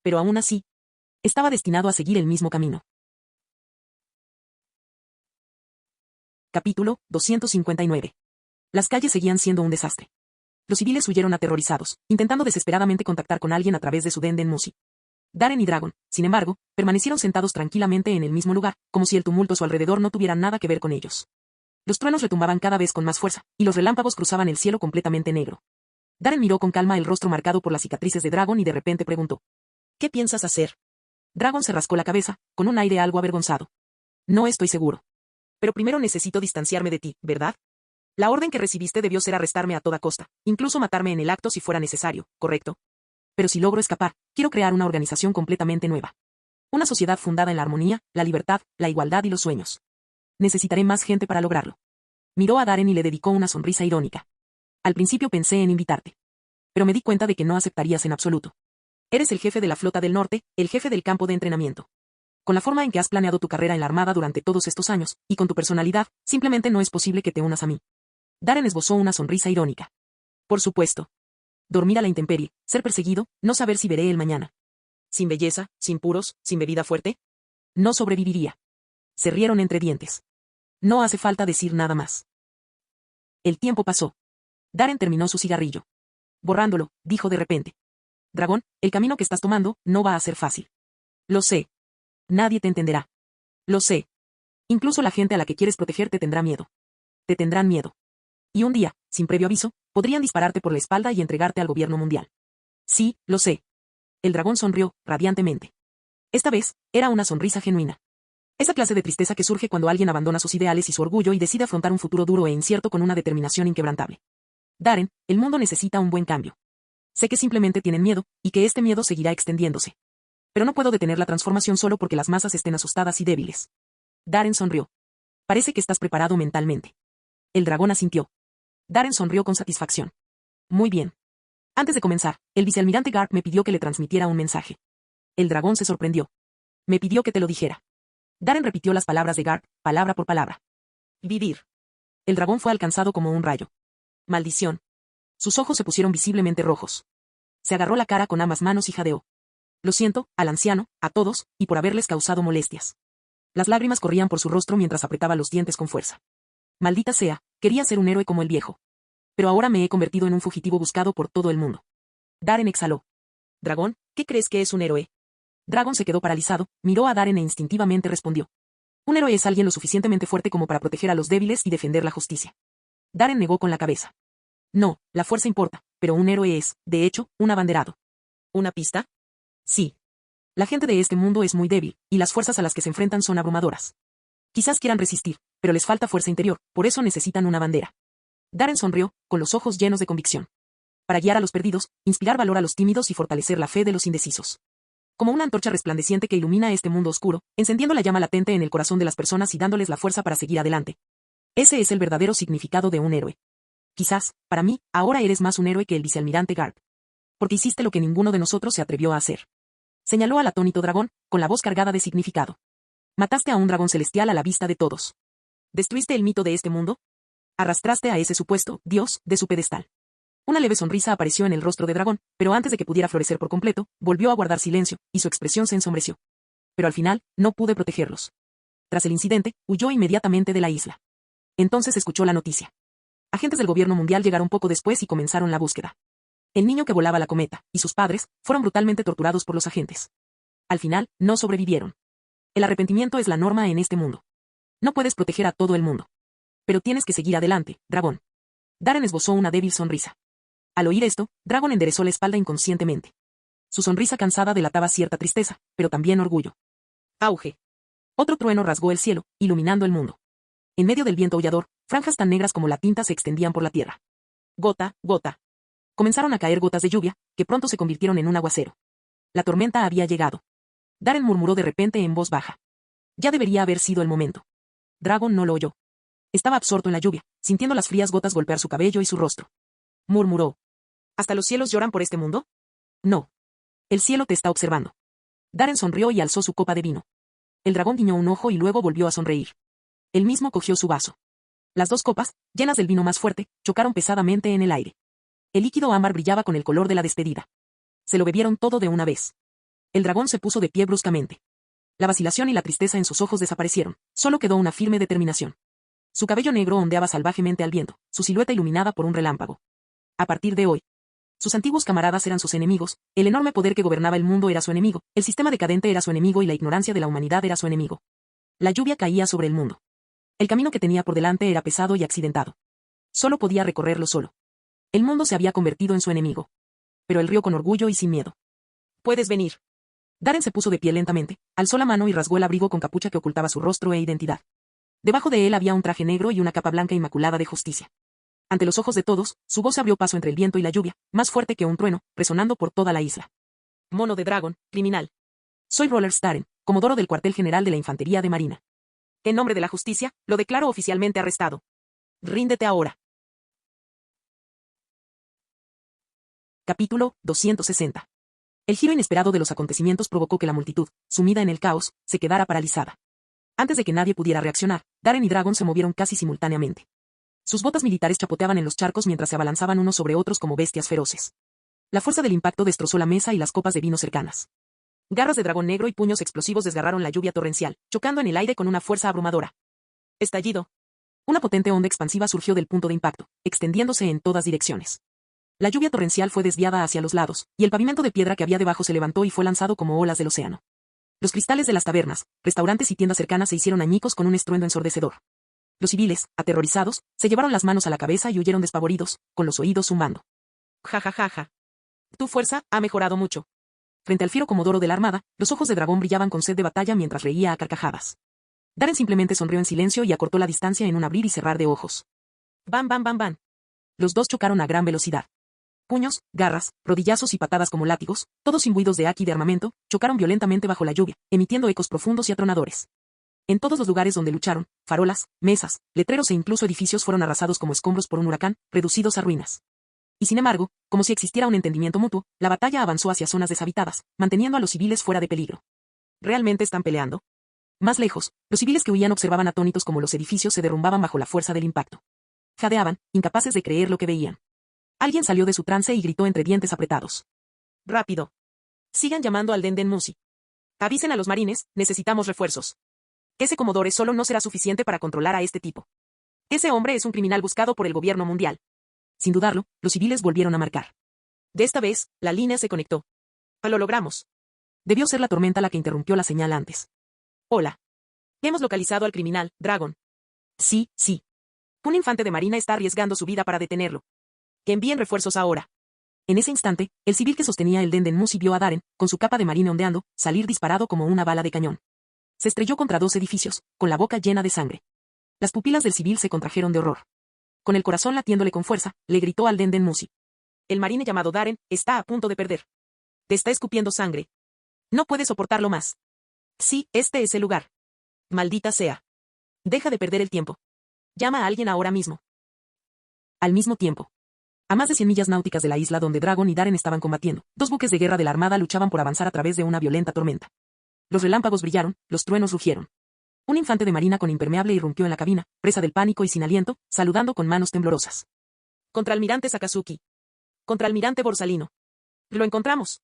Speaker 2: Pero aún así, estaba destinado a seguir el mismo camino. Capítulo 259. Las calles seguían siendo un desastre. Los civiles huyeron aterrorizados, intentando desesperadamente contactar con alguien a través de su Denden Musi. Darren y Dragon, sin embargo, permanecieron sentados tranquilamente en el mismo lugar, como si el tumulto a su alrededor no tuviera nada que ver con ellos. Los truenos retumbaban cada vez con más fuerza, y los relámpagos cruzaban el cielo completamente negro. Darren miró con calma el rostro marcado por las cicatrices de Dragon y de repente preguntó: ¿Qué piensas hacer? Dragon se rascó la cabeza, con un aire algo avergonzado. No estoy seguro. Pero primero necesito distanciarme de ti, ¿verdad? La orden que recibiste debió ser arrestarme a toda costa, incluso matarme en el acto si fuera necesario, ¿correcto? Pero si logro escapar, quiero crear una organización completamente nueva. Una sociedad fundada en la armonía, la libertad, la igualdad y los sueños. Necesitaré más gente para lograrlo. Miró a Darren y le dedicó una sonrisa irónica. Al principio pensé en invitarte. Pero me di cuenta de que no aceptarías en absoluto. Eres el jefe de la flota del norte, el jefe del campo de entrenamiento. Con la forma en que has planeado tu carrera en la armada durante todos estos años, y con tu personalidad, simplemente no es posible que te unas a mí. Darren esbozó una sonrisa irónica. Por supuesto. Dormir a la intemperie, ser perseguido, no saber si veré el mañana. Sin belleza, sin puros, sin bebida fuerte. No sobreviviría. Se rieron entre dientes. No hace falta decir nada más. El tiempo pasó. Darren terminó su cigarrillo. Borrándolo, dijo de repente: Dragón, el camino que estás tomando no va a ser fácil. Lo sé. Nadie te entenderá. Lo sé. Incluso la gente a la que quieres proteger te tendrá miedo. Te tendrán miedo. Y un día, sin previo aviso, podrían dispararte por la espalda y entregarte al gobierno mundial. Sí, lo sé. El dragón sonrió, radiantemente. Esta vez, era una sonrisa genuina. Esa clase de tristeza que surge cuando alguien abandona sus ideales y su orgullo y decide afrontar un futuro duro e incierto con una determinación inquebrantable. Darren, el mundo necesita un buen cambio. Sé que simplemente tienen miedo, y que este miedo seguirá extendiéndose. Pero no puedo detener la transformación solo porque las masas estén asustadas y débiles. Darren sonrió. Parece que estás preparado mentalmente. El dragón asintió. Darren sonrió con satisfacción. Muy bien. Antes de comenzar, el vicealmirante Garp me pidió que le transmitiera un mensaje. El dragón se sorprendió. Me pidió que te lo dijera. Darren repitió las palabras de Garp, palabra por palabra. Vivir. El dragón fue alcanzado como un rayo. Maldición. Sus ojos se pusieron visiblemente rojos. Se agarró la cara con ambas manos y jadeó. Lo siento, al anciano, a todos, y por haberles causado molestias. Las lágrimas corrían por su rostro mientras apretaba los dientes con fuerza. Maldita sea, quería ser un héroe como el viejo. Pero ahora me he convertido en un fugitivo buscado por todo el mundo. Darren exhaló. Dragón, ¿qué crees que es un héroe? Dragon se quedó paralizado, miró a Darren e instintivamente respondió. Un héroe es alguien lo suficientemente fuerte como para proteger a los débiles y defender la justicia. Darren negó con la cabeza. No, la fuerza importa, pero un héroe es, de hecho, un abanderado. ¿Una pista? Sí. La gente de este mundo es muy débil, y las fuerzas a las que se enfrentan son abrumadoras. Quizás quieran resistir, pero les falta fuerza interior, por eso necesitan una bandera. Darren sonrió, con los ojos llenos de convicción. Para guiar a los perdidos, inspirar valor a los tímidos y fortalecer la fe de los indecisos. Como una antorcha resplandeciente que ilumina este mundo oscuro, encendiendo la llama latente en el corazón de las personas y dándoles la fuerza para seguir adelante. Ese es el verdadero significado de un héroe. Quizás, para mí, ahora eres más un héroe que el vicealmirante Garp. Porque hiciste lo que ninguno de nosotros se atrevió a hacer. Señaló al atónito dragón, con la voz cargada de significado. Mataste a un dragón celestial a la vista de todos. ¿Destruiste el mito de este mundo? Arrastraste a ese supuesto Dios de su pedestal. Una leve sonrisa apareció en el rostro de dragón, pero antes de que pudiera florecer por completo, volvió a guardar silencio, y su expresión se ensombreció. Pero al final, no pude protegerlos. Tras el incidente, huyó inmediatamente de la isla. Entonces escuchó la noticia. Agentes del gobierno mundial llegaron poco después y comenzaron la búsqueda. El niño que volaba la cometa, y sus padres, fueron brutalmente torturados por los agentes. Al final, no sobrevivieron. El arrepentimiento es la norma en este mundo. No puedes proteger a todo el mundo. Pero tienes que seguir adelante, dragón. Darren esbozó una débil sonrisa. Al oír esto, Dragon enderezó la espalda inconscientemente. Su sonrisa cansada delataba cierta tristeza, pero también orgullo. Auge. Otro trueno rasgó el cielo, iluminando el mundo. En medio del viento aullador, franjas tan negras como la tinta se extendían por la tierra. Gota, gota. Comenzaron a caer gotas de lluvia, que pronto se convirtieron en un aguacero. La tormenta había llegado. Darren murmuró de repente en voz baja. Ya debería haber sido el momento. Dragon no lo oyó. Estaba absorto en la lluvia, sintiendo las frías gotas golpear su cabello y su rostro. Murmuró. ¿Hasta los cielos lloran por este mundo? No. El cielo te está observando. Darren sonrió y alzó su copa de vino. El dragón guiñó un ojo y luego volvió a sonreír. Él mismo cogió su vaso. Las dos copas, llenas del vino más fuerte, chocaron pesadamente en el aire. El líquido ámbar brillaba con el color de la despedida. Se lo bebieron todo de una vez. El dragón se puso de pie bruscamente. La vacilación y la tristeza en sus ojos desaparecieron, solo quedó una firme determinación. Su cabello negro ondeaba salvajemente al viento, su silueta iluminada por un relámpago. A partir de hoy, sus antiguos camaradas eran sus enemigos, el enorme poder que gobernaba el mundo era su enemigo, el sistema decadente era su enemigo y la ignorancia de la humanidad era su enemigo. La lluvia caía sobre el mundo. El camino que tenía por delante era pesado y accidentado. Solo podía recorrerlo solo. El mundo se había convertido en su enemigo. Pero él rió con orgullo y sin miedo. Puedes venir. Darren se puso de pie lentamente, alzó la mano y rasgó el abrigo con capucha que ocultaba su rostro e identidad. Debajo de él había un traje negro y una capa blanca inmaculada de justicia. Ante los ojos de todos, su voz abrió paso entre el viento y la lluvia, más fuerte que un trueno, resonando por toda la isla. Mono de dragón, criminal. Soy Roller Starren, comodoro del cuartel general de la Infantería de Marina. En nombre de la justicia, lo declaro oficialmente arrestado. Ríndete ahora. Capítulo 260. El giro inesperado de los acontecimientos provocó que la multitud, sumida en el caos, se quedara paralizada. Antes de que nadie pudiera reaccionar, Darren y Dragon se movieron casi simultáneamente. Sus botas militares chapoteaban en los charcos mientras se abalanzaban unos sobre otros como bestias feroces. La fuerza del impacto destrozó la mesa y las copas de vino cercanas. Garras de dragón negro y puños explosivos desgarraron la lluvia torrencial, chocando en el aire con una fuerza abrumadora. Estallido. Una potente onda expansiva surgió del punto de impacto, extendiéndose en todas direcciones. La lluvia torrencial fue desviada hacia los lados, y el pavimento de piedra que había debajo se levantó y fue lanzado como olas del océano. Los cristales de las tabernas, restaurantes y tiendas cercanas se hicieron añicos con un estruendo ensordecedor. Los civiles, aterrorizados, se llevaron las manos a la cabeza y huyeron despavoridos, con los oídos zumbando. Ja ja ja ja. Tu fuerza ha mejorado mucho. Frente al fiero comodoro de la armada, los ojos de dragón brillaban con sed de batalla mientras reía a carcajadas. Darren simplemente sonrió en silencio y acortó la distancia en un abrir y cerrar de ojos. ¡Bam bam bam bam! Los dos chocaron a gran velocidad. Puños, garras, rodillazos y patadas como látigos, todos imbuidos de haki de armamento, chocaron violentamente bajo la lluvia, emitiendo ecos profundos y atronadores. En todos los lugares donde lucharon, farolas, mesas, letreros e incluso edificios fueron arrasados como escombros por un huracán, reducidos a ruinas. Y sin embargo, como si existiera un entendimiento mutuo, la batalla avanzó hacia zonas deshabitadas, manteniendo a los civiles fuera de peligro. ¿Realmente están peleando? Más lejos, los civiles que huían observaban atónitos como los edificios se derrumbaban bajo la fuerza del impacto. Jadeaban, incapaces de creer lo que veían. Alguien salió de su trance y gritó entre dientes apretados. ¡Rápido! Sigan llamando al Denden Musi. Avisen a los marines, necesitamos refuerzos. Ese comodore solo no será suficiente para controlar a este tipo. Ese hombre es un criminal buscado por el gobierno mundial. Sin dudarlo, los civiles volvieron a marcar. De esta vez, la línea se conectó. Lo logramos. Debió ser la tormenta la que interrumpió la señal antes. Hola. Hemos localizado al criminal, Dragon. Sí, sí. Un infante de marina está arriesgando su vida para detenerlo. Que envíen refuerzos ahora. En ese instante, el civil que sostenía el Denden Musi vio a Darren, con su capa de marina ondeando, salir disparado como una bala de cañón. Se estrelló contra 2 edificios, con la boca llena de sangre. Las pupilas del civil se contrajeron de horror. Con el corazón latiéndole con fuerza, le gritó al Denden Musi. El marine llamado Darren está a punto de perder. Te está escupiendo sangre. No puede soportarlo más. Sí, este es el lugar. Maldita sea. Deja de perder el tiempo. Llama a alguien ahora mismo. Al mismo tiempo. A más de 100 millas náuticas de la isla donde Dragon y Darren estaban combatiendo, 2 buques de guerra de la armada luchaban por avanzar a través de una violenta tormenta. Los relámpagos brillaron, los truenos rugieron. Un infante de marina con impermeable irrumpió en la cabina, presa del pánico y sin aliento, saludando con manos temblorosas. Contraalmirante Sakazuki. Contraalmirante Borsalino. Lo encontramos.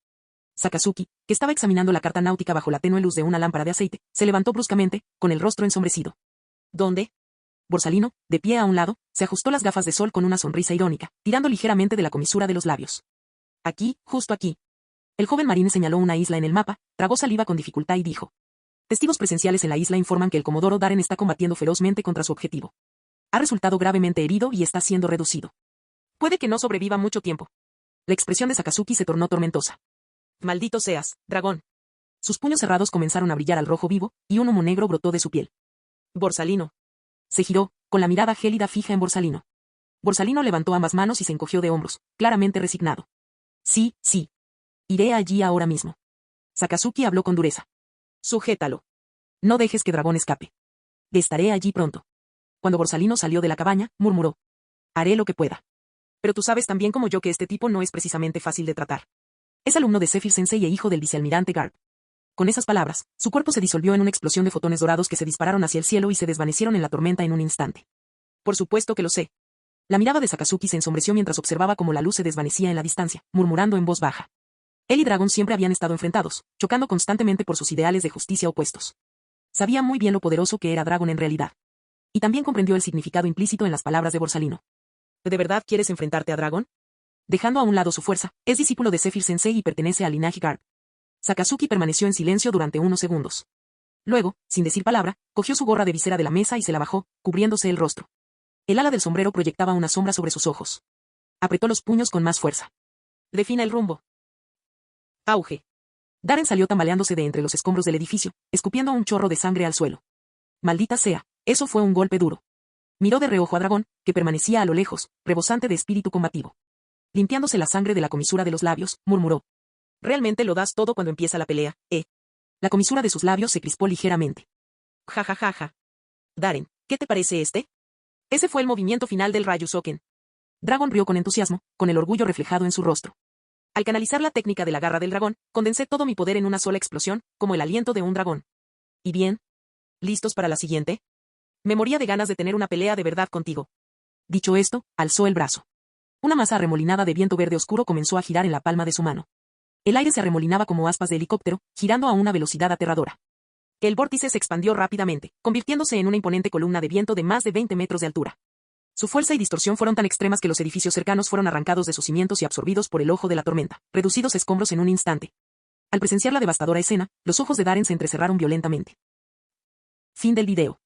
Speaker 2: Sakazuki, que estaba examinando la carta náutica bajo la tenue luz de una lámpara de aceite, se levantó bruscamente, con el rostro ensombrecido. ¿Dónde? Borsalino, de pie a un lado, se ajustó las gafas de sol con una sonrisa irónica, tirando ligeramente de la comisura de los labios. Aquí, justo aquí. El joven marine señaló una isla en el mapa, tragó saliva con dificultad y dijo. Testigos presenciales en la isla informan que el comodoro Darren está combatiendo ferozmente contra su objetivo. Ha resultado gravemente herido y está siendo reducido. Puede que no sobreviva mucho tiempo. La expresión de Sakazuki se tornó tormentosa. Maldito seas, dragón. Sus puños cerrados comenzaron a brillar al rojo vivo, y un humo negro brotó de su piel. Borsalino. Se giró, con la mirada gélida fija en Borsalino. Borsalino levantó ambas manos y se encogió de hombros, claramente resignado. Sí, sí. Iré allí ahora mismo. Sakazuki habló con dureza. Sujétalo. No dejes que Dragón escape. Estaré allí pronto. Cuando Borsalino salió de la cabaña, murmuró. Haré lo que pueda. Pero tú sabes tan bien como yo que este tipo no es precisamente fácil de tratar. Es alumno de Zephyr Sensei e hijo del vicealmirante Garp. Con esas palabras, su cuerpo se disolvió en una explosión de fotones dorados que se dispararon hacia el cielo y se desvanecieron en la tormenta en un instante. Por supuesto que lo sé. La mirada de Sakazuki se ensombreció mientras observaba cómo la luz se desvanecía en la distancia, murmurando en voz baja. Él y Dragon siempre habían estado enfrentados, chocando constantemente por sus ideales de justicia opuestos. Sabía muy bien lo poderoso que era Dragon en realidad. Y también comprendió el significado implícito en las palabras de Borsalino. ¿De verdad quieres enfrentarte a Dragon? Dejando a un lado su fuerza, es discípulo de Zephyr Sensei y pertenece al linaje Garp. Sakazuki permaneció en silencio durante unos segundos. Luego, sin decir palabra, cogió su gorra de visera de la mesa y se la bajó, cubriéndose el rostro. El ala del sombrero proyectaba una sombra sobre sus ojos. Apretó los puños con más fuerza. Defina el rumbo. Auge. Darren salió tambaleándose de entre los escombros del edificio, escupiendo un chorro de sangre al suelo. Maldita sea, eso fue un golpe duro. Miró de reojo a Dragón, que permanecía a lo lejos, rebosante de espíritu combativo. Limpiándose la sangre de la comisura de los labios, murmuró. Realmente lo das todo cuando empieza la pelea, ¿eh? La comisura de sus labios se crispó ligeramente. Ja ja ja ja. Darren, ¿qué te parece este? Ese fue el movimiento final del Ryusoken. Dragon rió con entusiasmo, con el orgullo reflejado en su rostro. Al canalizar la técnica de la garra del dragón, condensé todo mi poder en una sola explosión, como el aliento de un dragón. ¿Y bien? ¿Listos para la siguiente? Me moría de ganas de tener una pelea de verdad contigo. Dicho esto, alzó el brazo. Una masa arremolinada de viento verde oscuro comenzó a girar en la palma de su mano. El aire se arremolinaba como aspas de helicóptero, girando a una velocidad aterradora. El vórtice se expandió rápidamente, convirtiéndose en una imponente columna de viento de más de 20 metros de altura. Su fuerza y distorsión fueron tan extremas que los edificios cercanos fueron arrancados de sus cimientos y absorbidos por el ojo de la tormenta, reducidos a escombros en un instante. Al presenciar la devastadora escena, los ojos de Darren se entrecerraron violentamente. Fin del video.